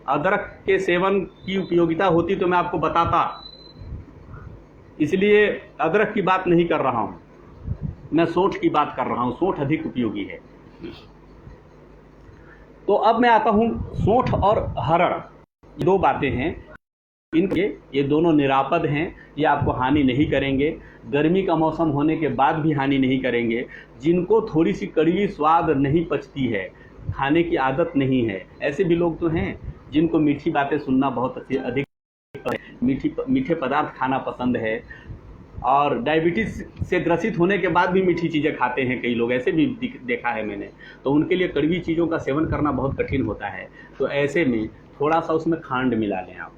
A: अदरक के सेवन की उपयोगिता होती तो मैं आपको बताता, इसलिए अदरक की बात नहीं कर रहा हूँ। मैं सोंठ की बात कर रहा हूँ, सोंठ अधिक उपयोगी है। तो अब मैं आता हूँ सोंठ और हरड़, दो बातें हैं। इनके ये दोनों निरापद हैं, ये आपको हानि नहीं करेंगे। गर्मी का मौसम होने के बाद भी हानि नहीं करेंगे। जिनको थोड़ी सी कड़वी स्वाद नहीं पचती है, खाने की आदत नहीं है, ऐसे भी लोग तो हैं जिनको मीठी बातें सुनना बहुत अधिक, मीठे पदार्थ खाना पसंद है, और डायबिटीज़ से ग्रसित होने के बाद भी मीठी चीज़ें खाते हैं कई लोग, ऐसे भी देखा है मैंने। तो उनके लिए कड़वी चीज़ों का सेवन करना बहुत कठिन होता है। तो ऐसे में थोड़ा सा उसमें खांड मिला लें आप।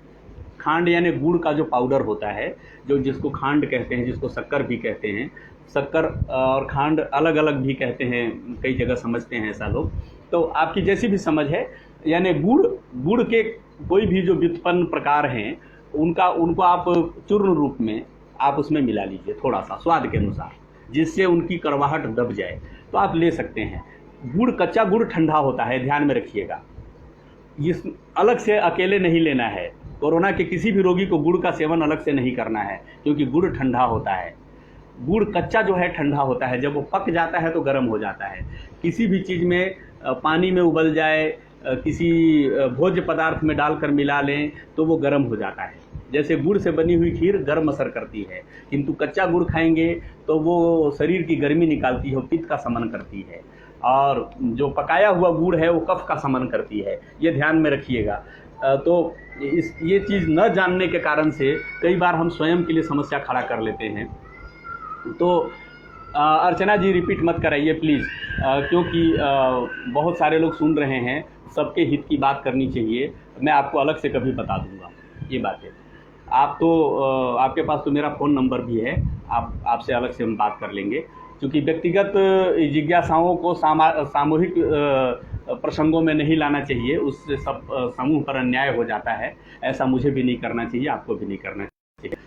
A: खांड यानी गुड़ का जो पाउडर होता है, जो जिसको खांड कहते हैं, जिसको शक्कर भी कहते हैं। शक्कर और खांड अलग अलग भी कहते हैं, कई जगह समझते हैं ऐसा लोग। तो आपकी जैसी भी समझ है, यानी गुड़ के कोई भी जो व्युत्पन्न प्रकार हैं उनको आप चूर्ण रूप में आप उसमें मिला लीजिए थोड़ा सा स्वाद के अनुसार, जिससे उनकी कड़वाहट दब जाए, तो आप ले सकते हैं। गुड़, कच्चा गुड़ ठंडा होता है, ध्यान में रखिएगा। इस अलग से अकेले नहीं लेना है। कोरोना के किसी भी रोगी को गुड़ का सेवन अलग से नहीं करना है, क्योंकि गुड़ ठंडा होता है। गुड़ कच्चा जो है ठंडा होता है, जब वो पक जाता है तो गर्म हो जाता है। किसी भी चीज़ में पानी में उबल जाए, किसी भोज्य पदार्थ में डालकर मिला लें तो वो गर्म हो जाता है। जैसे गुड़ से बनी हुई खीर गर्म असर करती है, किंतु कच्चा गुड़ खाएंगे तो वो शरीर की गर्मी निकालती है, पित्त का शमन करती है, और जो पकाया हुआ गुड़ है वो कफ का शमन करती है। ये ध्यान में रखिएगा। तो ये चीज़ न जानने के कारण से कई बार हम स्वयं के लिए समस्या खड़ा कर लेते हैं। तो अर्चना जी रिपीट मत कराइए प्लीज़, क्योंकि बहुत सारे लोग सुन रहे हैं, सबके हित की बात करनी चाहिए। मैं आपको अलग से कभी बता दूंगा ये बातें। आप तो आपके पास तो मेरा फ़ोन नंबर भी है, आपसे अलग से हम बात कर लेंगे। क्योंकि व्यक्तिगत जिज्ञासाओं को सामूहिक प्रसंगों में नहीं लाना चाहिए, उससे सब समूह पर अन्याय हो जाता है। ऐसा मुझे भी नहीं करना चाहिए, आपको भी नहीं करना चाहिए।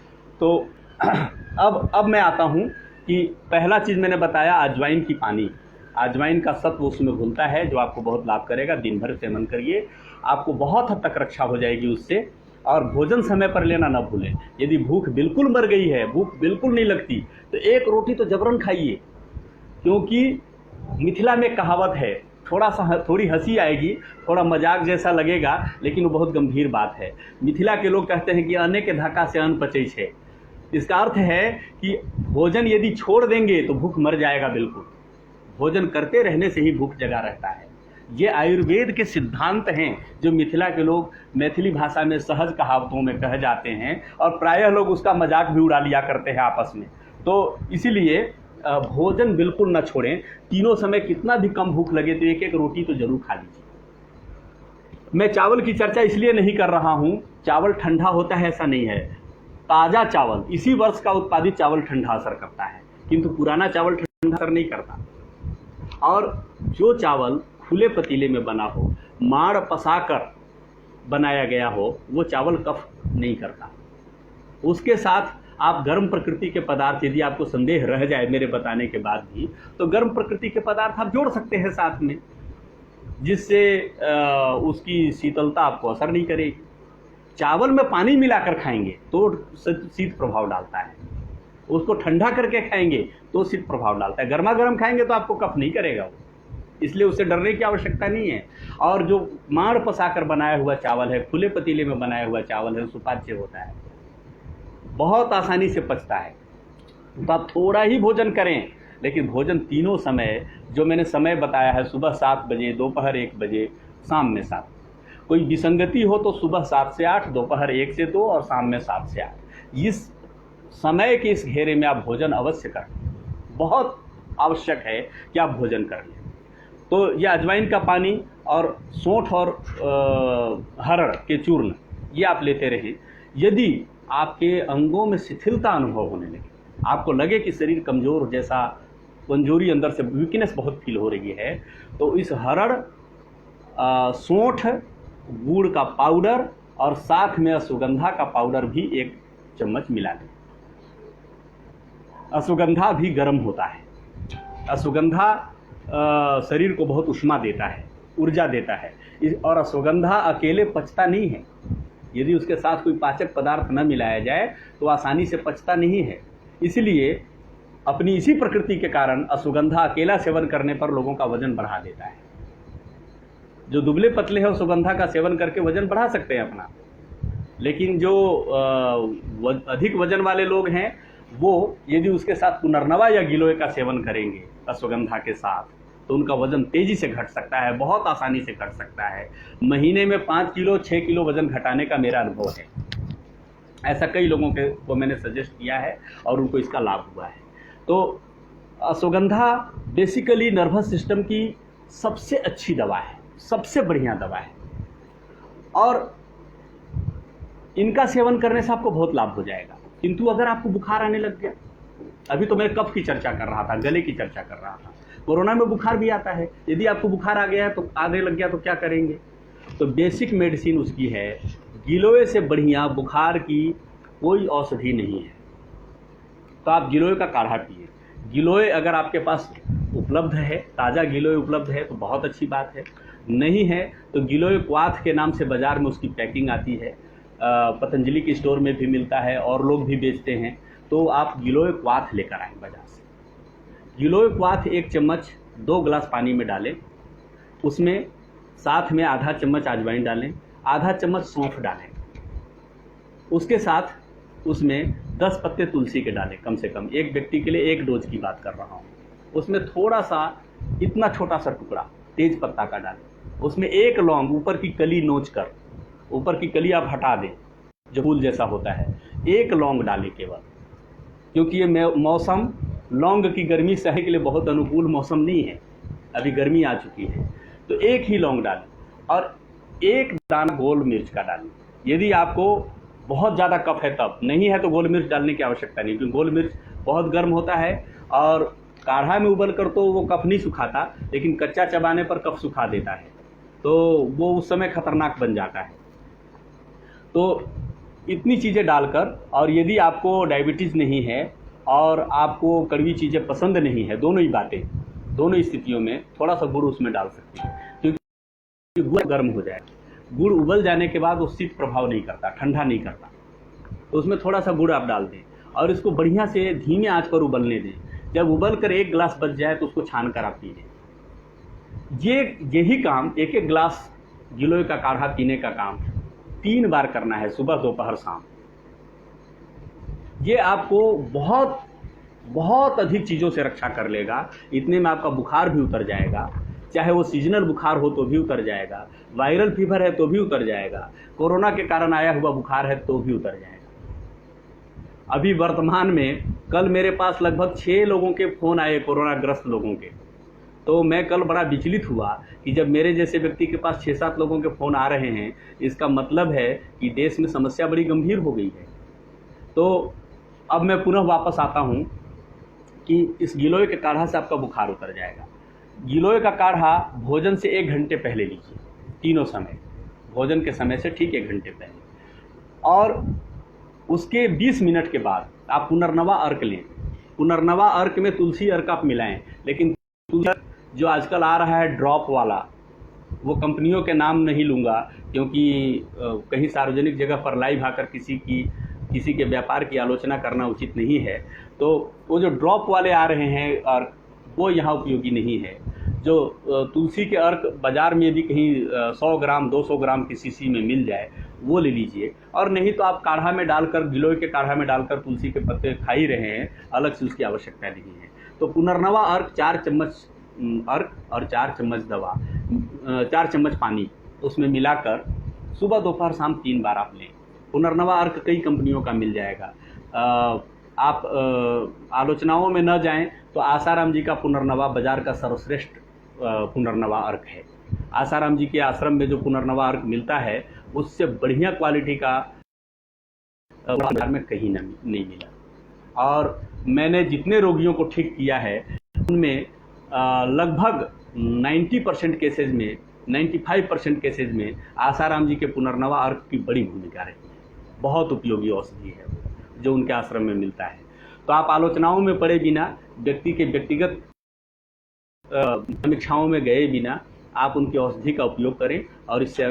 A: तो अब मैं आता हूँ कि पहला चीज़ मैंने बताया अजवाइन की पानी। अजवाइन का सत्व उसमें घुलता है जो आपको बहुत लाभ करेगा। दिन भर सेवन करिए, आपको बहुत हद तक रक्षा हो जाएगी उससे। और भोजन समय पर लेना ना भूलें। यदि भूख बिल्कुल मर गई है, भूख बिल्कुल नहीं लगती, तो एक रोटी तो जबरन खाइए, क्योंकि मिथिला में कहावत है, थोड़ी हंसी आएगी, थोड़ा मजाक जैसा लगेगा, लेकिन वो बहुत गंभीर बात है। मिथिला के लोग कहते हैं कि अन्न के धक्का से अन्न पचै छे। इसका अर्थ है कि भोजन यदि छोड़ देंगे तो भूख मर जाएगा बिल्कुल। भोजन करते रहने से ही भूख जगा रहता है। ये आयुर्वेद के सिद्धांत हैं जो मिथिला के लोग मैथिली भाषा में सहज कहावतों में कह जाते हैं, और प्रायः लोग उसका मजाक भी उड़ा लिया करते हैं आपस में। तो इसीलिए भोजन बिल्कुल न छोड़ें। तीनों समय कितना भी कम भूख लगे तो एक एक रोटी तो जरूर खा लीजिए। मैं चावल की चर्चा इसलिए नहीं कर रहा हूँ, चावल ठंडा होता है ऐसा नहीं है। ताज़ा चावल, इसी वर्ष का उत्पादित चावल ठंडा असर करता है, किंतु पुराना चावल ठंडा असर नहीं करता। और जो चावल खुले पतीले में बना हो, माड़ पसाकर बनाया गया हो, वो चावल कफ नहीं करता। उसके साथ आप गर्म प्रकृति के पदार्थ, यदि आपको संदेह रह जाए मेरे बताने के बाद भी, तो गर्म प्रकृति के पदार्थ आप जोड़ सकते हैं साथ में, जिससे उसकी शीतलता आपको असर नहीं करेगी। चावल में पानी मिलाकर खाएंगे तो शीत प्रभाव डालता है, उसको ठंडा करके खाएंगे तो शीत प्रभाव डालता है। गर्मा गर्म खाएंगे तो आपको कफ नहीं करेगा वो, इसलिए उससे डरने की आवश्यकता नहीं है। और जो माड़ पसाकर बनाया हुआ चावल है, खुले पतीले में बनाया हुआ चावल है, सुपाच्य होता है, बहुत आसानी से पचता है। तो आप थोड़ा ही भोजन करें, लेकिन भोजन तीनों समय जो मैंने समय बताया है, सुबह 7 बजे, दोपहर 1 बजे, शाम में 7। कोई विसंगति हो तो सुबह 7 से 8, दोपहर 1 से 2 और शाम में 7 से 8। इस समय के इस घेरे में आप भोजन अवश्य करें। बहुत आवश्यक है कि आप भोजन कर लें। तो यह अजवाइन का पानी और सौंठ और हरड़ के चूर्ण ये आप लेते रहें। यदि आपके अंगों में शिथिलता अनुभव होने लगे, आपको लगे कि शरीर कमज़ोर जैसा, कमजोरी अंदर से वीकनेस बहुत फील हो रही है, तो इस हरड़, सौंठ, गुड़ का पाउडर और साथ में अश्वगंधा का पाउडर भी 1 चम्मच मिला लें। अश्वगंधा भी गर्म होता है। अश्वगंधा शरीर को बहुत ऊष्मा देता है, ऊर्जा देता है। और अश्वगंधा अकेले पचता नहीं है, यदि उसके साथ कोई पाचक पदार्थ न मिलाया जाए तो आसानी से पचता नहीं है। इसलिए अपनी इसी प्रकृति के कारण अश्वगंधा अकेला सेवन करने पर लोगों का वजन बढ़ा देता है। जो दुबले पतले हैं अश्वगंधा का सेवन करके वजन बढ़ा सकते हैं अपना, लेकिन जो अधिक वजन वाले लोग हैं वो यदि उसके साथ पुनर्नवा या गिलोय का सेवन करेंगे अश्वगंधा के साथ, तो उनका वजन तेजी से घट सकता है, बहुत आसानी से घट सकता है। महीने में 5 किलो 6 किलो वजन घटाने का मेरा अनुभव है। ऐसा कई लोगों को मैंने सजेस्ट किया है और उनको इसका लाभ हुआ है। तो अश्वगंधा बेसिकली नर्वस सिस्टम की सबसे अच्छी दवा है, सबसे बढ़िया दवा है, और इनका सेवन करने से आपको बहुत लाभ हो जाएगा। किंतु अगर आपको बुखार आने लग गया, अभी तो मैं कफ की चर्चा कर रहा था, गले की चर्चा कर रहा था, कोरोना में बुखार भी आता है। यदि आपको बुखार आ गया है तो आने लग गया तो क्या करेंगे? तो बेसिक मेडिसिन उसकी है, गिलोय से बढ़िया बुखार की कोई औषधि नहीं है। तो आप गिलोय का काढ़ा पिए। गिलोय अगर आपके पास उपलब्ध है, ताज़ा गिलोय उपलब्ध है तो बहुत अच्छी बात है। नहीं है तो गिलोय क्वाथ के नाम से बाज़ार में उसकी पैकिंग आती है, पतंजलि की स्टोर में भी मिलता है और लोग भी बेचते हैं। तो आप गिलोय क्वाथ लेकर आएँ बाजार से। गिलोय क्वाथ 1 चम्मच 2 गिलास पानी में डालें, उसमें साथ में आधा चम्मच अजवाइन डालें, आधा चम्मच सौंफ डालें, उसके साथ उसमें 10 पत्ते तुलसी के डालें कम से कम। एक व्यक्ति के लिए 1 डोज की बात कर रहा हूँ। उसमें थोड़ा सा इतना छोटा सा टुकड़ा तेज पत्ता का डालें, उसमें 1 लौंग ऊपर की कली नोच कर, ऊपर की कली आप हटा दें जो फूल जैसा होता है, 1 लौंग डालें केवल, क्योंकि ये मौसम लौंग की गर्मी सहे के लिए बहुत अनुकूल मौसम नहीं है, अभी गर्मी आ चुकी है। तो 1 ही लौंग डालें और 1 दाना गोल मिर्च का डालें। यदि आपको बहुत ज़्यादा कफ है तब, नहीं है तो गोल मिर्च डालने की आवश्यकता नहीं, क्योंकि गोल मिर्च बहुत गर्म होता है और काढ़ा में उबल कर तो वो कफ नहीं सुखाता, लेकिन कच्चा चबाने पर कफ सुखा देता है, तो वो उस समय खतरनाक बन जाता है। तो इतनी चीज़ें डालकर, और यदि आपको डायबिटीज़ नहीं है और आपको कड़वी चीज़ें पसंद नहीं है, दोनों ही बातें, दोनों स्थितियों में थोड़ा सा गुड़ उसमें डाल सकते हैं, क्योंकि गुड़ गर्म हो जाएगा। गुड़ उबल जाने के बाद वो शीत प्रभाव नहीं करता, ठंडा नहीं करता, तो उसमें थोड़ा सा गुड़ आप डाल दें और इसको बढ़िया से धीमे आंच पर उबलने दें। जब उबल कर 1 गिलास बच जाए तो उसको छान कर आप पीजिए। यही काम, एक एक गिलास गिलोय का काढ़ा पीने का काम 3 बार करना है, सुबह, दोपहर, शाम। ये आपको बहुत बहुत अधिक चीज़ों से रक्षा कर लेगा। इतने में आपका बुखार भी उतर जाएगा, चाहे वो सीजनल बुखार हो तो भी उतर जाएगा, वायरल फीवर है तो भी उतर जाएगा, कोरोना के कारण आया हुआ बुखार है तो भी उतर जाएगा। अभी वर्तमान में कल मेरे पास लगभग 6 लोगों के फ़ोन आए, कोरोना ग्रस्त लोगों के। तो मैं कल बड़ा विचलित हुआ कि जब मेरे जैसे व्यक्ति के पास 6-7 लोगों के फ़ोन आ रहे हैं, इसका मतलब है कि देश में समस्या बड़ी गंभीर हो गई है। तो अब मैं पुनः वापस आता हूँ कि इस गिलोय के काढ़ा से आपका बुखार उतर जाएगा। गिलोय का काढ़ा भोजन से 1 घंटे पहले लीजिए, तीनों समय, भोजन के समय से ठीक 1 घंटे पहले, और उसके 20 मिनट के बाद आप पुनर्नवा अर्क लें। पुनर्नवा अर्क में तुलसी अर्क आप मिलाएं, लेकिन तुलसी अर्क जो आजकल आ रहा है ड्रॉप वाला, वो कंपनियों के नाम नहीं लूँगा, क्योंकि कहीं सार्वजनिक जगह पर लाइव आकर किसी के व्यापार की आलोचना करना उचित नहीं है। तो वो जो ड्रॉप वाले आ रहे हैं अर्क, वो यहाँ उपयोगी नहीं है। जो तुलसी के अर्क बाज़ार में यदि कहीं 100 ग्राम 200 ग्राम की शीशी में मिल जाए, वो ले लीजिए। और नहीं तो आप काढ़ा में डालकर, गिलोय के काढ़ा में डालकर तुलसी के पत्ते खा ही रहे हैं, अलग से उसकी आवश्यकता नहीं है। तो पुनर्नवा अर्क 4 चम्मच अर्क और 4 चम्मच दवा, 4 चम्मच पानी उसमें मिलाकर सुबह, दोपहर, शाम 3 बार आप लें। पुनर्नवा अर्क कई कंपनियों का मिल जाएगा। आप आलोचनाओं में न जाएं तो आसाराम जी का पुनर्नवा बाजार का सर्वश्रेष्ठ पुनर्नवा अर्क है। आसाराम जी के आश्रम में जो पुनर्नवा अर्क मिलता है, उससे बढ़िया क्वालिटी का बाजार में कहीं नहीं मिला। और मैंने जितने रोगियों को ठीक किया है, उनमें लगभग 90% केसेज में, 95% केसेज में आसाराम जी के पुनर्नवा अर्क की बड़ी भूमिका रही है। बहुत उपयोगी औषधि है जो उनके आश्रम में मिलता है। तो आप आलोचनाओं में पड़े बिना, व्यक्ति के व्यक्तिगत समीक्षाओं में गए बिना आप उनकी औषधि का उपयोग करें और इससे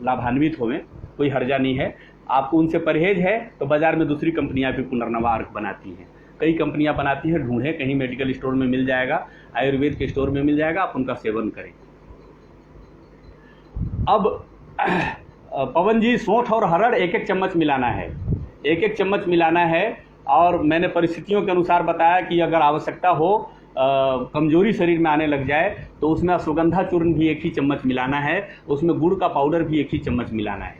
A: लाभान्वित होवें, कोई हर्जा नहीं है। आपको उनसे परहेज है तो बाज़ार में दूसरी कंपनियां भी पुनर्नवा अर्क बनाती हैं, कई कंपनियां बनाती हैं, ढूंढें, कहीं मेडिकल स्टोर में मिल जाएगा, आयुर्वेद के स्टोर में मिल जाएगा, आप उनका सेवन करें। अब पवन जी, सौंठ और हरड़ 1-1 चम्मच मिलाना है, 1-1 चम्मच मिलाना है। और मैंने परिस्थितियों के अनुसार बताया कि अगर आवश्यकता हो, कमजोरी शरीर में आने लग जाए, तो उसमें अश्वगंधा चूर्ण भी 1 ही चम्मच मिलाना है, उसमें गुड़ का पाउडर भी 1 ही चम्मच मिलाना है,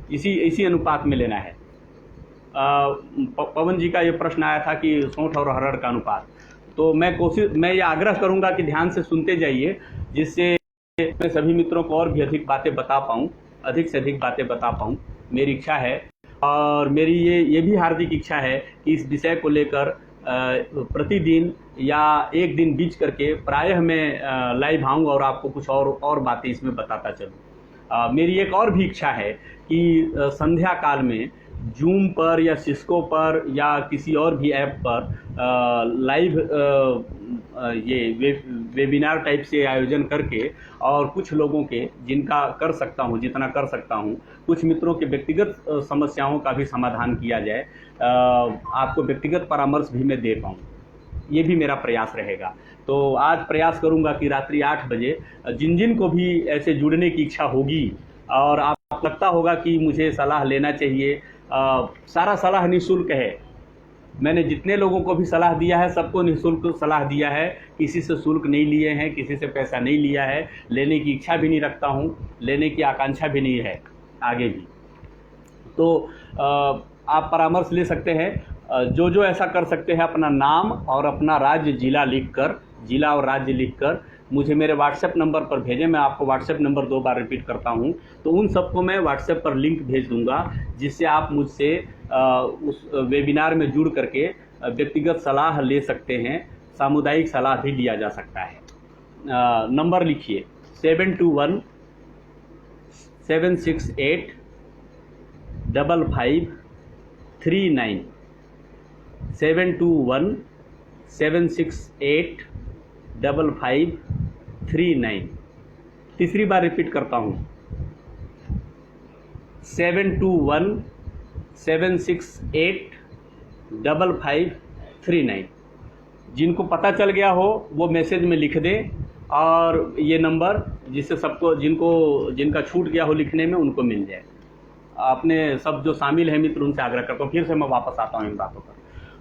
A: इसी अनुपात में लेना है। पवन जी का ये प्रश्न आया था कि सौंठ और हरड़ का अनुपात, तो मैं ये आग्रह करूंगा कि ध्यान से सुनते जाइए, जिससे मैं सभी मित्रों को और भी अधिक बातें बता पाऊँ, अधिक से अधिक बातें बता पाऊँ, मेरी इच्छा है। और मेरी ये भी हार्दिक इच्छा है कि इस विषय को लेकर प्रतिदिन या एक दिन बीच करके प्रायः मैं लाइव आऊँगा और आपको कुछ और बातें इसमें बताता चलूँ। मेरी एक और भी इच्छा है कि संध्या काल में जूम पर या सिस्को पर या किसी और भी ऐप पर लाइव ये वेबिनार टाइप से आयोजन करके, और कुछ लोगों के, जिनका कर सकता हूँ, जितना कर सकता हूँ, कुछ मित्रों के व्यक्तिगत समस्याओं का भी समाधान किया जाए, आपको व्यक्तिगत परामर्श भी मैं दे पाऊँ, ये भी मेरा प्रयास रहेगा। तो आज प्रयास करूँगा कि रात्रि 8 बजे जिन को भी ऐसे जुड़ने की इच्छा होगी और आपको लगता होगा कि मुझे सलाह लेना चाहिए, सारा सलाह निःशुल्क है। मैंने जितने लोगों को भी सलाह दिया है, सबको निःशुल्क सलाह दिया है, किसी से शुल्क नहीं लिए हैं, किसी से पैसा नहीं लिया है, लेने की इच्छा भी नहीं रखता हूँ, लेने की आकांक्षा भी नहीं है आगे भी। तो आप परामर्श ले सकते हैं। जो ऐसा कर सकते हैं, अपना नाम और अपना राज्य, जिला लिखकर, जिला और राज्य लिखकर मुझे मेरे व्हाट्सएप नंबर पर भेजें। मैं आपको व्हाट्सएप नंबर 2 बार रिपीट करता हूं, तो उन सबको मैं व्हाट्सएप पर लिंक भेज दूंगा, जिससे आप मुझसे उस वेबिनार में जुड़ करके व्यक्तिगत सलाह ले सकते हैं। सामुदायिक सलाह भी लिया जा सकता है। नंबर लिखिए 721-768-5539, 721-768-5539। तीसरी बार रिपीट करता हूँ, 721-768-5539। जिनको पता चल गया हो वो मैसेज में लिख दें, और ये नंबर जिससे सबको जिनका छूट गया हो लिखने में उनको मिल जाए। अपने सब जो शामिल हैं मित्र उनसे आग्रह करता हूँ। फिर से मैं वापस आता हूँ इन बातों पर।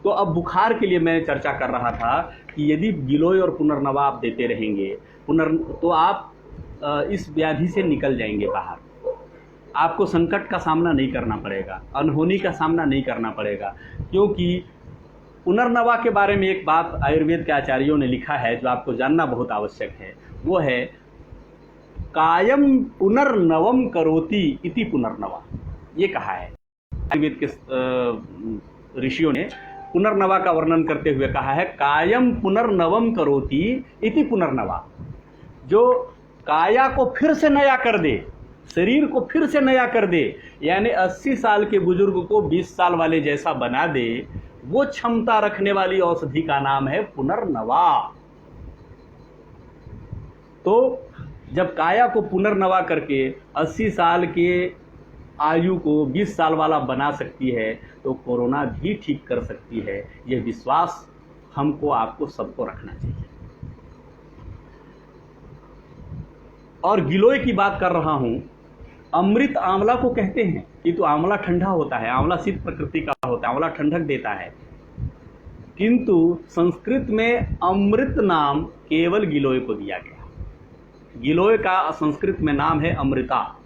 A: तो अब बुखार के लिए मैं चर्चा कर रहा था कि यदि गिलोय और पुनर्नवा आप देते रहेंगे तो आप इस व्याधि से निकल जाएंगे बाहर। आपको संकट का सामना नहीं करना पड़ेगा, अनहोनी का सामना नहीं करना पड़ेगा, क्योंकि पुनर्नवा के बारे में एक बात आयुर्वेद के आचार्यों ने लिखा है जो आपको जानना बहुत आवश्यक है। वो है कायम पुनर्नवम करोति इति पुनर्नवा। ये कहा है आयुर्वेद के ऋषियों ने पुनर्नवा का वर्णन करते हुए कहा है कायम पुनर्नवम करोति इति पुनर्नवा। जो काया को फिर से नया कर दे, शरीर को फिर से नया कर दे, यानी 80 साल के बुजुर्ग को 20 साल वाले जैसा बना दे, वो क्षमता रखने वाली औषधि का नाम है पुनर्नवा। तो जब काया को पुनर्नवा करके 80 साल के आयु को 20 साल वाला बना सकती है तो कोरोना भी ठीक कर सकती है। यह विश्वास हमको, आपको, सबको रखना चाहिए। और गिलोय की बात कर रहा हूं, अमृत आंवला को कहते हैं कि तो आंवला ठंडा होता है, आंवला शीत प्रकृति का होता है, आंवला ठंडक देता है, किंतु संस्कृत में अमृत नाम केवल गिलोय को दिया गया। गिलोय का संस्कृत में नाम है अमृता,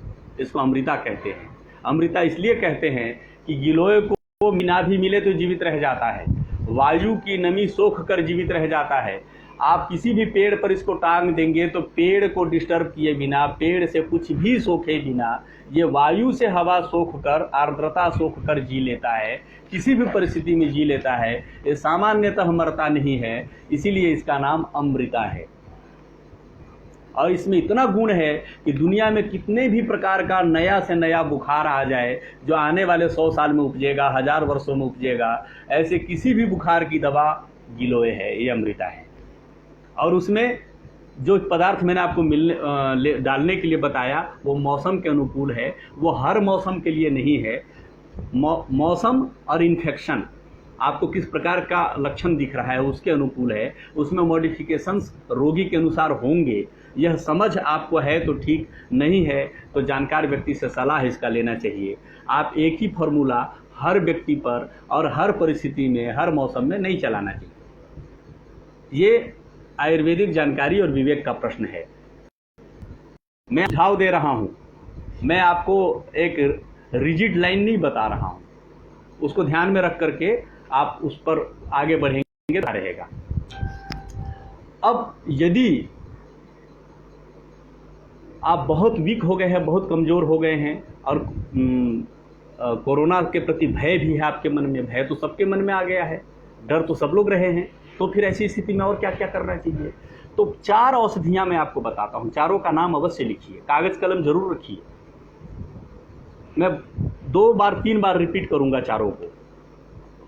A: इसको अमृता कहते हैं। अमृता इसलिए कहते हैं कि गिलोय को मीना भी मिले तो जीवित रह जाता है, वायु की नमी सोख कर जीवित रह जाता है। आप किसी भी पेड़ पर इसको टांग देंगे तो पेड़ को डिस्टर्ब किए बिना, पेड़ से कुछ भी सोखे बिना, ये वायु से हवा सोख कर, आर्द्रता सोख कर जी लेता है, किसी भी परिस्थिति में जी लेता है। ये सामान्यतः मरता नहीं है, इसीलिए इसका नाम अमृता है। और इसमें इतना गुण है कि दुनिया में कितने भी प्रकार का नया से नया बुखार आ जाए, जो आने वाले 100 साल में उपजेगा, 1000 वर्षों में उपजेगा, ऐसे किसी भी बुखार की दवा गिलोय है, ये अमृता है। और उसमें जो पदार्थ मैंने आपको डालने के लिए बताया वो मौसम के अनुकूल है, वो हर मौसम के लिए नहीं है। मौसम और इन्फेक्शन, आपको किस प्रकार का लक्षण दिख रहा है उसके अनुकूल है, उसमें मॉडिफिकेशंस रोगी के अनुसार होंगे। यह समझ आपको है तो ठीक, नहीं है तो जानकार व्यक्ति से सलाह इसका लेना चाहिए। आप एक ही फॉर्मूला हर व्यक्ति पर और हर परिस्थिति में, हर मौसम में नहीं चलाना चाहिए। ये आयुर्वेदिक जानकारी और विवेक का प्रश्न है। मैं सुझाव दे रहा हूं, मैं आपको एक रिजिड लाइन नहीं बता रहा हूं, उसको ध्यान में रख करके आप उस पर आगे बढ़ेंगे तो रहेगा। अब यदि आप बहुत वीक हो गए हैं, बहुत कमजोर हो गए हैं और कोरोना के प्रति भय भी है आपके मन में, भय तो सबके मन में आ गया है, डर तो सब लोग रहे हैं, तो फिर ऐसी स्थिति में और क्या क्या करना चाहिए? तो 4 औषधियां मैं आपको बताता हूं, चारों का नाम अवश्य लिखिए, कागज कलम जरूर रखिए। मैं 2 बार 3 बार रिपीट करूंगा, चारों को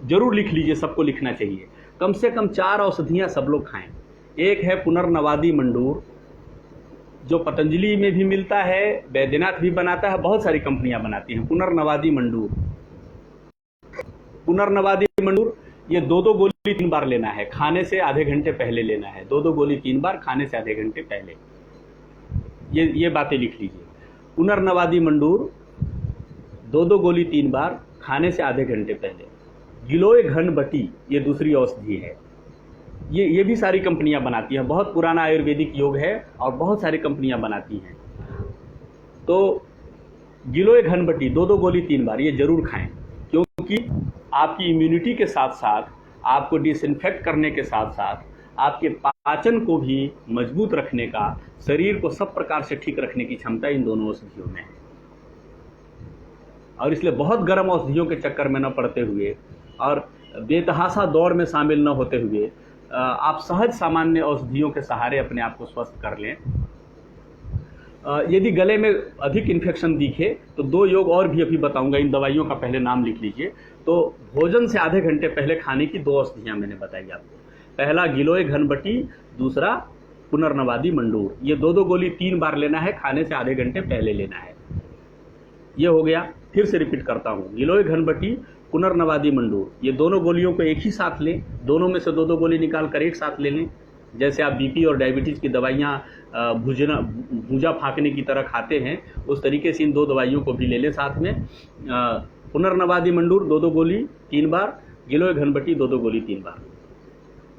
A: जरूर लिख लीजिए, सबको लिखना चाहिए। कम से कम 4 औषधियां सब लोग खाएं। एक है पुनर्नवादी मंडूर, जो पतंजलि में भी मिलता है, वैद्यनाथ भी बनाता है, बहुत सारी कंपनियां बनाती हैं पुनर्नवादी मंडूर। पुनर्नवादी मंडूर ये 2-2 गोली 3 बार लेना है, खाने से आधे घंटे पहले लेना है। 2-2 गोली 3 बार, खाने से आधे घंटे पहले। ये बातें लिख लीजिए। पुनर्नवादी मंडूर 2-2 गोली 3 बार, खाने से आधे घंटे पहले। गिलोय घनबटी ये दूसरी औषधि है, ये भी सारी कंपनियां बनाती हैं, बहुत पुराना आयुर्वेदिक योग है और बहुत सारी कंपनियां बनाती हैं। तो गिलोय घनबटी 2-2 गोली 3 बार ये जरूर खाएं, क्योंकि आपकी इम्यूनिटी के साथ साथ, आपको डिसइंफेक्ट करने के साथ साथ, आपके पाचन को भी मजबूत रखने का, शरीर को सब प्रकार से ठीक रखने की क्षमता इन दोनों औषधियों में है। और इसलिए बहुत गर्म औषधियों के चक्कर में न पड़ते हुए और बेतहाशा दौड़ में शामिल न होते हुए आप सहज सामान्य औषधियों के सहारे अपने आप को स्वस्थ कर लें। यदि गले में अधिक इन्फेक्शन दिखे तो 2 योग और भी अभी बताऊंगा, इन दवाइयों का पहले नाम लिख लीजिए। तो भोजन से आधे घंटे पहले खाने की 2 औषधियाँ मैंने बताई आपको। पहला गिलोय घनबटी, दूसरा पुनर्नवादी मंडूर। ये 2-2 गोली 3 बार लेना है, खाने से आधे घंटे पहले लेना है। ये हो गया। फिर से रिपीट करता हूँ, गिलोय घनबटी, पुनर्नवादी मंडूर, ये दोनों गोलियों को एक ही साथ लें। दोनों में से 2-2 गोली निकाल कर एक साथ ले लें। जैसे आप बीपी और डायबिटीज़ की दवाइयाँ भूजा फाँकने की तरह खाते हैं, उस तरीके से इन 2 दवाइयों को भी ले लें साथ में। पुनर्नवादी मंडूर 2-2 गोली 3 बार, गिलोय घनबटी 2-2 गोली 3 बार।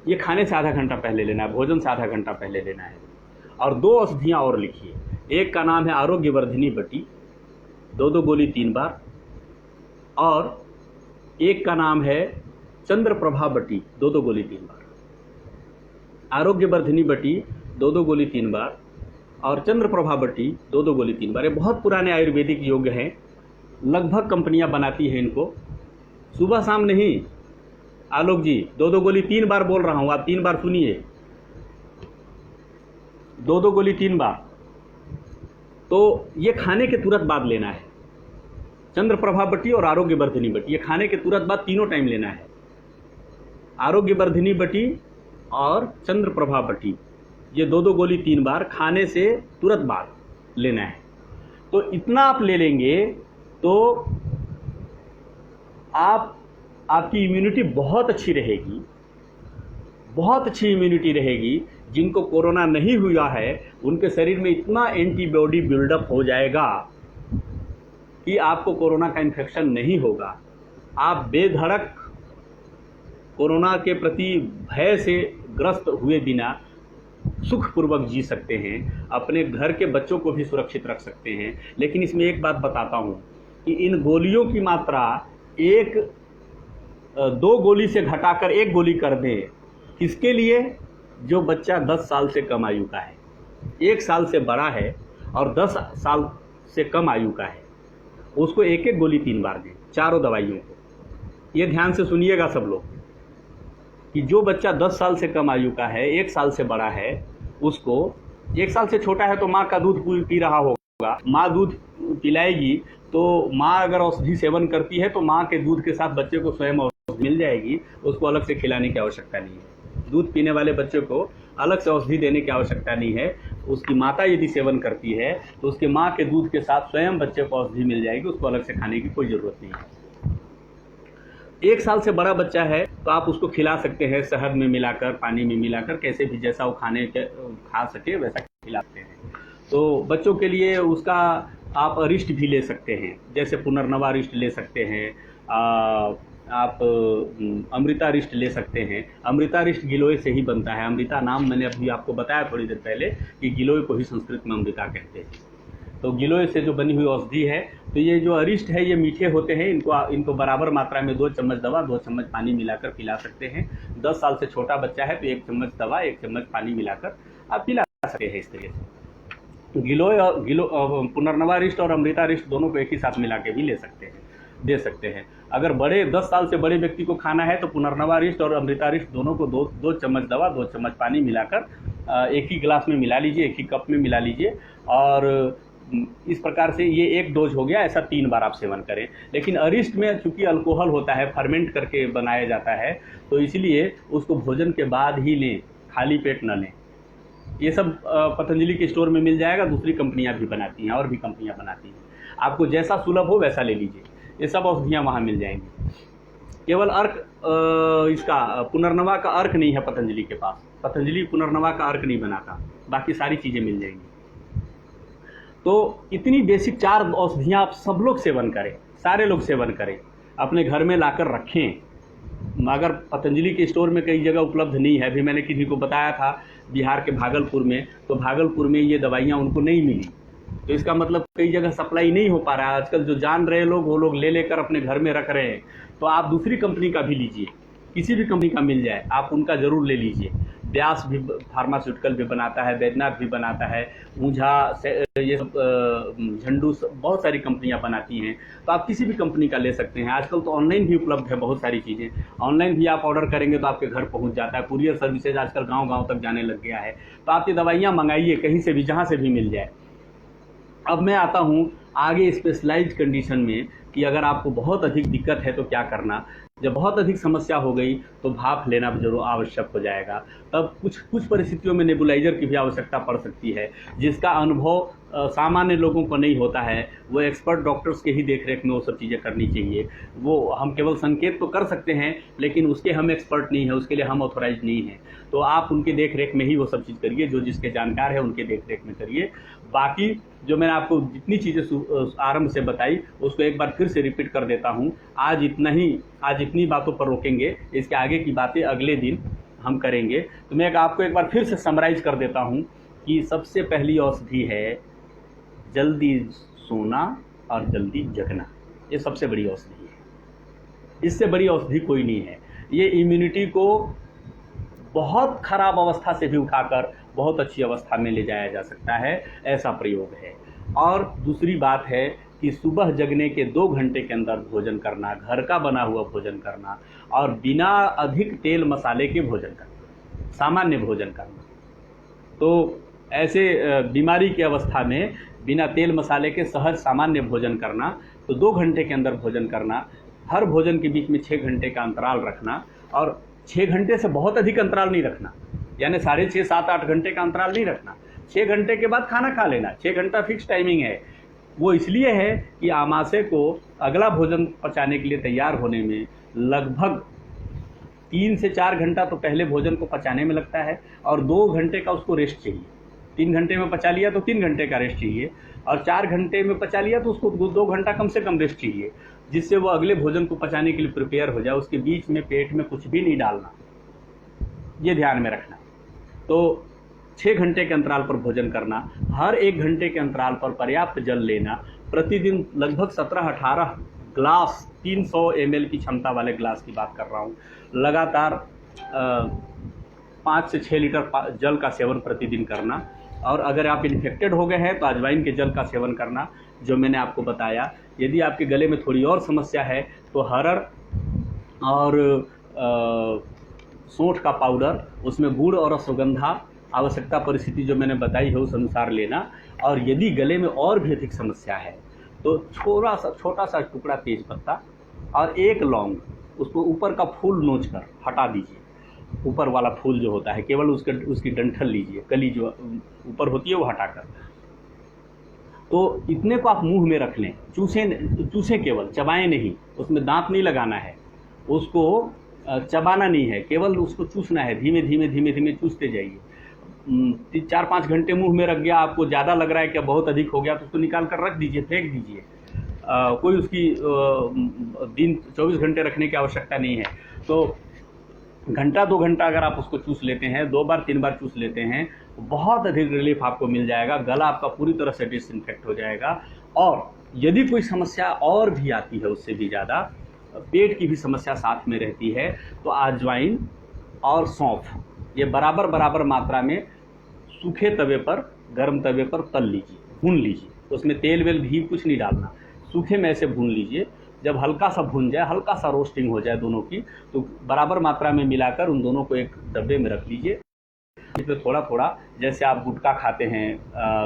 A: ये खाने से आधा घंटा पहले लेना है, भोजन से आधा घंटा पहले लेना है। और 2 औषधियाँ और लिखिए। एक का नाम है आरोग्यवर्धिनी बटी, 2-2 गोली 3 बार, और एक का नाम है चंद्रप्रभा बटी, 2-2 गोली 3 बार। आरोग्यवर्धिनी बटी 2-2 गोली 3 बार और चंद्रप्रभा बटी 2-2 गोली 3 बार। ये बहुत पुराने आयुर्वेदिक योग हैं, लगभग कंपनियां बनाती हैं इनको। सुबह शाम नहीं, आलोक जी 2-2 गोली 3 बार बोल रहा हूं, आप 3 बार सुनिए। 2-2 गोली 3 बार, तो ये खाने के तुरंत बाद लेना है। चंद्रप्रभा बटी और आरोग्यवर्धिनी बटी, ये खाने के तुरंत बाद तीनों टाइम लेना है। आरोग्यवर्धिनी बटी और चंद्रप्रभा बटी, ये 2-2 गोली 3 बार खाने से तुरंत बाद लेना है। तो इतना आप ले लेंगे तो आपकी इम्यूनिटी बहुत अच्छी रहेगी, बहुत अच्छी इम्यूनिटी रहेगी। जिनको कोरोना नहीं हुआ है उनके शरीर में इतना एंटीबॉडी बिल्डअप हो जाएगा कि आपको कोरोना का इन्फेक्शन नहीं होगा। आप बेधड़क कोरोना के प्रति भय से ग्रस्त हुए बिना सुखपूर्वक जी सकते हैं, अपने घर के बच्चों को भी सुरक्षित रख सकते हैं। लेकिन इसमें एक बात बताता हूँ कि इन गोलियों की मात्रा 2 गोली से घटाकर 1 गोली कर दें। किसके लिए? जो बच्चा 10 साल से कम आयु का है, 1 साल से बड़ा है और 10 साल से कम आयु का है, उसको 1-1 गोली 3 बार दें, चारों दवाइयों को। ये ध्यान से सुनिएगा सब लोग कि जो बच्चा 10 साल से कम आयु का है, 1 साल से बड़ा है, उसको 1 साल से छोटा है तो माँ का दूध पी रहा होगा, माँ दूध पिलाएगी तो माँ अगर औषधि सेवन करती है तो माँ के दूध के साथ बच्चे को स्वयं औषधि मिल जाएगी, उसको अलग से खिलाने की आवश्यकता नहीं है। दूध पीने वाले बच्चे को अलग से औषधि देने की आवश्यकता नहीं है। उसकी माता यदि सेवन करती है तो उसके माँ के दूध के साथ स्वयं बच्चे को औषधि मिल जाएगी, उसको अलग से खाने की कोई ज़रूरत नहीं है। 1 साल से बड़ा बच्चा है तो आप उसको खिला सकते हैं, शहद में मिलाकर, पानी में मिलाकर, कैसे भी जैसा वो खा सके वैसा खिलाते हैं। तो बच्चों के लिए उसका आप अरिष्ट भी ले सकते हैं, जैसे पुनर्नवा अरिष्ट ले सकते हैं, आप अमृतारिष्ट ले सकते हैं। अमृतारिष्ट गिलोय से ही बनता है। अमृता नाम मैंने अभी आपको बताया थोड़ी देर पहले कि गिलोय को ही संस्कृत में अमृता कहते हैं। तो गिलोय से जो बनी हुई औषधि है। तो ये जो अरिष्ट है ये मीठे होते हैं, इनको बराबर मात्रा में 2 चम्मच दवा 2 चम्मच पानी मिलाकर पिला सकते हैं। 10 साल से छोटा बच्चा है तो 1 चम्मच दवा 1 चम्मच पानी मिलाकर आप पिला सकते हैं। इस तरीके से गिलोय और पुनर्नवारिष्ट और अमृतारिष्ट दोनों को एक ही साथ मिला के भी दे सकते हैं। अगर 10 साल से बड़े व्यक्ति को खाना है तो पुनर्नवारिष्ट और अमृतारिष्ट दोनों को 2 चम्मच दवा 2 चम्मच पानी मिलाकर एक ही गिलास में मिला लीजिए, एक ही कप में मिला लीजिए। और इस प्रकार से ये 1 डोज हो गया। ऐसा 3 बार आप सेवन करें। लेकिन अरिष्ट में चूंकि अल्कोहल होता है, फर्मेंट करके बनाया जाता है, तो इसलिए उसको भोजन के बाद ही लें, खाली पेट न लें। ये सब पतंजलि के स्टोर में मिल जाएगा। दूसरी कंपनियां भी बनाती हैं, और भी कंपनियां बनाती हैं। आपको जैसा सुलभ हो वैसा ले लीजिए। ये सब औषधियाँ वहाँ मिल जाएंगी। केवल अर्क इसका पुनर्नवा का अर्क नहीं है पतंजलि के पास। पतंजलि पुनर्नवा का अर्क नहीं बनाता, बाकी सारी चीज़ें मिल जाएंगी। तो इतनी बेसिक 4 औषधियाँ आप सब लोग सेवन करें, सारे लोग सेवन करें, अपने घर में लाकर रखें। अगर पतंजलि के स्टोर में कई जगह उपलब्ध नहीं है, अभी मैंने किसी को बताया था बिहार के भागलपुर में, तो भागलपुर में ये दवाइयाँ उनको नहीं मिली। तो इसका मतलब कई जगह सप्लाई नहीं हो पा रहा है। आजकल जो जान रहे लोग वो लोग ले लेकर अपने घर में रख रहे हैं। तो आप दूसरी कंपनी का भी लीजिए, किसी भी कंपनी का मिल जाए आप उनका ज़रूर ले लीजिए। व्यास भी फार्मास्यूटिकल भी बनाता है, बैद्यनाथ भी बनाता है, ऊंझा ये सब झंडू बहुत सारी कंपनियां बनाती हैं। तो आप किसी भी कंपनी का ले सकते हैं। आजकल तो ऑनलाइन भी उपलब्ध है बहुत सारी चीज़ें, ऑनलाइन भी आप ऑर्डर करेंगे तो आपके घर पहुंच जाता है। कुरियर सर्विसेज आजकल गाँव-गाँव तक जाने लग गया है। तो आप ये दवाइयाँ मंगाइए कहीं से भी, जहाँ से भी मिल जाए। अब मैं आता हूँ आगे स्पेशलाइज्ड कंडीशन में कि अगर आपको बहुत अधिक दिक्कत है तो क्या करना। जब बहुत अधिक समस्या हो गई तो भाप लेना जरूर आवश्यक हो जाएगा। तब कुछ परिस्थितियों में नेबुलाइजर की भी आवश्यकता पड़ सकती है, जिसका अनुभव सामान्य लोगों को नहीं होता है। वो एक्सपर्ट डॉक्टर्स के ही देखरेख में वो सब चीज़ें करनी चाहिए। वो हम केवल संकेत तो कर सकते हैं, लेकिन उसके हम एक्सपर्ट नहीं हैं, उसके लिए हम ऑथोराइज नहीं हैं। तो आप उनके देखरेख में ही वो सब चीज़ करिए, जो जिसके जानकार है उनके देखरेख में करिए। बाकी जो मैंने आपको जितनी चीज़ें आरंभ से बताई उसको एक बार फिर से रिपीट कर देता हूँ। आज इतनी बातों पर रोकेंगे, इसके आगे की बातें अगले दिन हम करेंगे। तो मैं आपको एक बार फिर से समराइज कर देता हूँ कि सबसे पहली औषधि है जल्दी सोना और जल्दी जगना। ये सबसे बड़ी औषधि है, इससे बड़ी औषधि कोई नहीं है। ये इम्यूनिटी को बहुत खराब अवस्था से भी उठाकर बहुत अच्छी अवस्था में ले जाया जा सकता है, ऐसा प्रयोग है। और दूसरी बात है कि सुबह जगने के 2 घंटे के अंदर भोजन करना, घर का बना हुआ भोजन करना और बिना अधिक तेल मसाले के भोजन करना, सामान्य भोजन करना। तो ऐसे बीमारी की अवस्था में बिना तेल मसाले के सहज सामान्य भोजन करना, तो 2 घंटे के अंदर भोजन करना, हर भोजन के बीच में 6 घंटे का अंतराल रखना। और 6 घंटे से बहुत अधिक अंतराल नहीं रखना, यानी 6.5, 7, 8 घंटे का अंतराल नहीं रखना। 6 घंटे के बाद खाना खा लेना, 6 घंटा फिक्स टाइमिंग है। वो इसलिए है कि आमाशय को अगला भोजन पचाने के लिए तैयार होने में लगभग 3 से 4 घंटा तो पहले भोजन को पचाने में लगता है, और 2 घंटे का उसको रेस्ट चाहिए। 3 घंटे में पचा लिया तो 3 घंटे का रेस्ट चाहिए, और 4 घंटे में पचा लिया तो उसको 2 घंटा कम से कम रेस्ट चाहिए, जिससे वो अगले भोजन को पचाने के लिए प्रिपेयर हो जाए। उसके बीच में पेट में कुछ भी नहीं डालना, ये ध्यान में रखना। तो 6 घंटे के अंतराल पर भोजन करना, हर 1 घंटे के अंतराल पर पर्याप्त जल लेना, प्रतिदिन लगभग 17-18 ग्लास, 300 ml की क्षमता वाले ग्लास की बात कर रहा हूँ, लगातार 5 से 6 लीटर जल का सेवन प्रतिदिन करना। और अगर आप इन्फेक्टेड हो गए हैं तो अजवाइन के जल का सेवन करना, जो मैंने आपको बताया। यदि आपके गले में थोड़ी और समस्या है तो हरड़ और सौंठ का पाउडर, उसमें गुड़ और अश्वगंधा, आवश्यकता परिस्थिति जो मैंने बताई है उस अनुसार लेना। और यदि गले में और भी अधिक समस्या है तो छोटा सा टुकड़ा तेज पत्ता और 1 लौंग, उसको ऊपर का फूल नोच कर हटा दीजिए। ऊपर वाला फूल जो होता है केवल उसकी डंठल लीजिए, कली जो ऊपर होती है वो हटाकर। तो इतने को आप मुंह में रख लें, चूसें केवल, चबाएं नहीं, उसमें दांत नहीं लगाना है, उसको चबाना नहीं है, केवल उसको चूसना है। धीमे धीमे चूसते जाइए। 4-5 घंटे मुंह में रख गया, आपको ज़्यादा लग रहा है कि बहुत अधिक हो गया तो उसको निकाल कर रख दीजिए, फेंक दीजिए। कोई उसकी दिन 24 घंटे रखने की आवश्यकता नहीं है। तो घंटा 2 घंटा अगर आप उसको चूस लेते हैं, 2 बार 3 बार चूस लेते हैं, बहुत अधिक रिलीफ आपको मिल जाएगा। गला आपका पूरी तरह से डिसइंफेक्ट हो जाएगा। और यदि कोई समस्या और भी आती है, उससे भी ज़्यादा पेट की भी समस्या साथ में रहती है, तो अजवाइन और सौंफ ये बराबर मात्रा में सूखे तवे पर, गर्म तवे पर तल लीजिए, भून लीजिए। उसमें तेल वेल घी कुछ नहीं डालना, सूखे में ऐसे भून लीजिए। जब हल्का सा भून जाए, हल्का सा रोस्टिंग हो जाए दोनों की, तो बराबर मात्रा में मिलाकर उन दोनों को एक डब्बे में रख लीजिए। इसमें थोड़ा जैसे आप गुटखा खाते हैं,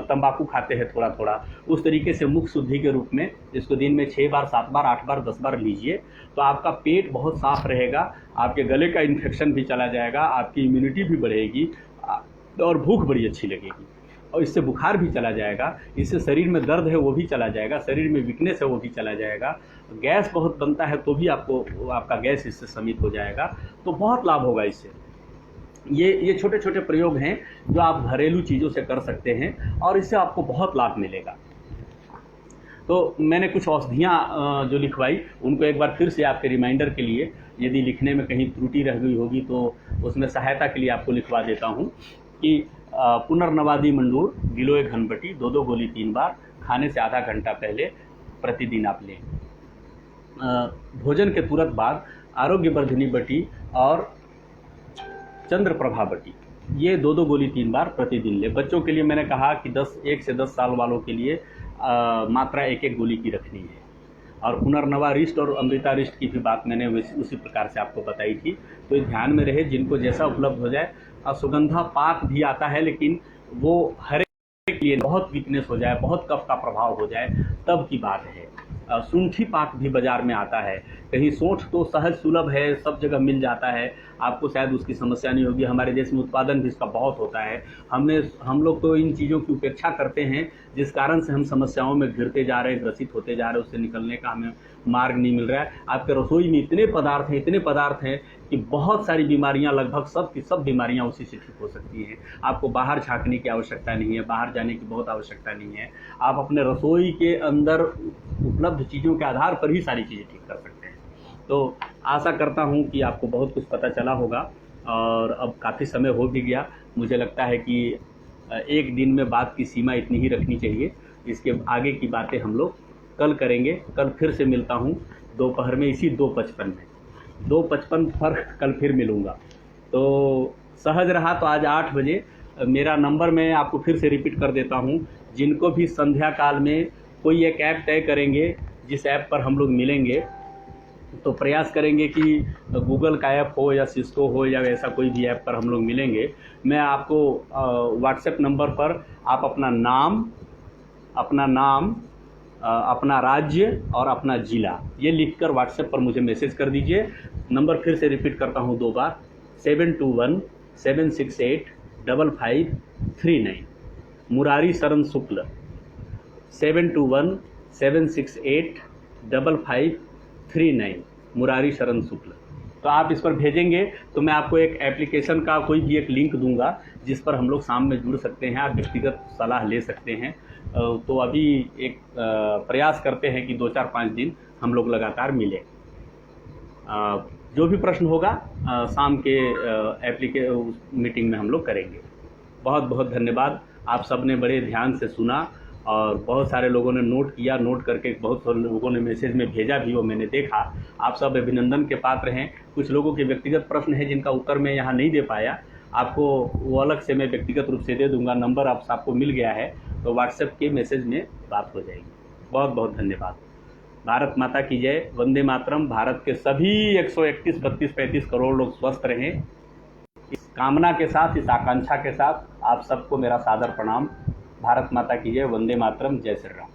A: तंबाकू खाते हैं थोड़ा, उस तरीके से मुख शुद्धि के रूप में इसको दिन में 6 बार, 7 बार, 8 बार, 10 बार लीजिए। तो आपका पेट बहुत साफ रहेगा, आपके गले का इन्फेक्शन भी चला जाएगा, आपकी इम्यूनिटी भी बढ़ेगी और भूख बड़ी अच्छी लगेगी। और इससे बुखार भी चला जाएगा, इससे शरीर में दर्द है वो भी चला जाएगा, शरीर में वीकनेस है वो भी चला जाएगा। गैस बहुत बनता है तो भी आपका गैस इससे शमित हो जाएगा। तो बहुत लाभ होगा इससे। ये छोटे प्रयोग हैं जो आप घरेलू चीज़ों से कर सकते हैं और इससे आपको बहुत लाभ मिलेगा। तो मैंने कुछ औषधियाँ जो लिखवाई उनको एक बार फिर से आपके रिमाइंडर के लिए, यदि लिखने में कहीं त्रुटि रह गई होगी तो उसमें सहायता के लिए आपको लिखवा देता हूँ कि पुनर्नवादी मंडूर, गिलोय घनबटी, 2-2 गोली 3 बार, खाने से आधा घंटा पहले प्रतिदिन आप लें। भोजन के तुरंत बाद आरोग्य वर्धिनी बटी और चंद्र प्रभा बटी ये 2-2 गोली 3 बार प्रतिदिन ले। बच्चों के लिए मैंने कहा कि 1 से 10 साल वालों के लिए मात्रा 1-1 गोली की रखनी है। और पुनर्नवा रिस्ट और अमृता रिस्ट की भी बात मैंने उसी प्रकार से आपको बताई थी। तो ये ध्यान में रहे, जिनको जैसा उपलब्ध हो जाए। सुगंधा पाक भी आता है, लेकिन वो हर एक लिए बहुत वीकनेस हो जाए, बहुत कफ का प्रभाव हो जाए, तब की बात है। सूंठी पाक भी बाजार में आता है। कहीं सोंठ तो सहज सुलभ है, सब जगह मिल जाता है, आपको शायद उसकी समस्या नहीं होगी। हमारे देश में उत्पादन भी इसका बहुत होता है। हम लोग तो इन चीज़ों की उपेक्षा करते हैं, जिस कारण से हम समस्याओं में घिरते जा रहे हैं, ग्रसित होते जा रहे हैं, उससे निकलने का हमें मार्ग नहीं मिल रहा है। आपके रसोई में इतने पदार्थ हैं कि बहुत सारी बीमारियां, लगभग सब की सब बीमारियां उसी से ठीक हो सकती हैं। आपको बाहर झांकने की आवश्यकता नहीं है, बाहर जाने की बहुत आवश्यकता नहीं है। आप अपने रसोई के अंदर उपलब्ध चीज़ों के आधार पर ही सारी चीज़ें ठीक कर सकते हैं। तो आशा करता हूं कि आपको बहुत कुछ पता चला होगा, और अब काफ़ी समय हो भी गया। मुझे लगता है कि एक दिन में बात की सीमा इतनी ही रखनी चाहिए। इसके आगे की बातें हम लोग कल करेंगे। कल फिर से मिलता हूं दोपहर में, इसी 2:55 में। 2:55 पर कल फिर मिलूँगा। तो सहज रहा तो आज 8 बजे मेरा नंबर मैं आपको फिर से रिपीट कर देता हूँ। जिनको भी संध्या काल में कोई एक ऐप तय करेंगे, जिस ऐप पर हम लोग मिलेंगे, तो प्रयास करेंगे कि गूगल का ऐप हो या सिस्को हो या ऐसा कोई भी ऐप पर हम लोग मिलेंगे। मैं आपको व्हाट्सएप नंबर पर आप अपना नाम, अपना राज्य और अपना ज़िला ये लिखकर व्हाट्सएप पर मुझे मैसेज कर दीजिए। नंबर फिर से रिपीट करता हूँ 2 बार, 7217685539। मुरारी शरण शुक्ल, 7217685539, मुरारी शरण शुक्ल। तो आप इस पर भेजेंगे तो मैं आपको एक एप्लीकेशन का कोई भी एक लिंक दूंगा, जिस पर हम लोग शाम में जुड़ सकते हैं, आप व्यक्तिगत सलाह ले सकते हैं। तो अभी एक प्रयास करते हैं कि 2-4-5 दिन हम लोग लगातार मिलें। जो भी प्रश्न होगा शाम के मीटिंग में हम लोग करेंगे। बहुत बहुत धन्यवाद। आप सब ने बड़े ध्यान से सुना, और बहुत सारे लोगों ने नोट किया, नोट करके बहुत सारे लोगों ने मैसेज में भेजा भी, वो मैंने देखा। आप सब अभिनंदन के पात्र हैं। कुछ लोगों के व्यक्तिगत प्रश्न हैं जिनका उत्तर मैं यहाँ नहीं दे पाया, आपको वो अलग से मैं व्यक्तिगत रूप से दे दूंगा। नंबर आप सबको मिल गया है, तो व्हाट्सएप के मैसेज में बात हो जाएगी। बहुत बहुत धन्यवाद। भारत माता की जय। वंदे मातरम। भारत के सभी 131, 32, 35 करोड़ लोग स्वस्थ रहें, इस कामना के साथ, इस आकांक्षा के साथ आप सबको मेरा सादर प्रणाम। भारत माता की जय। वंदे मातरम। जय श्री राम।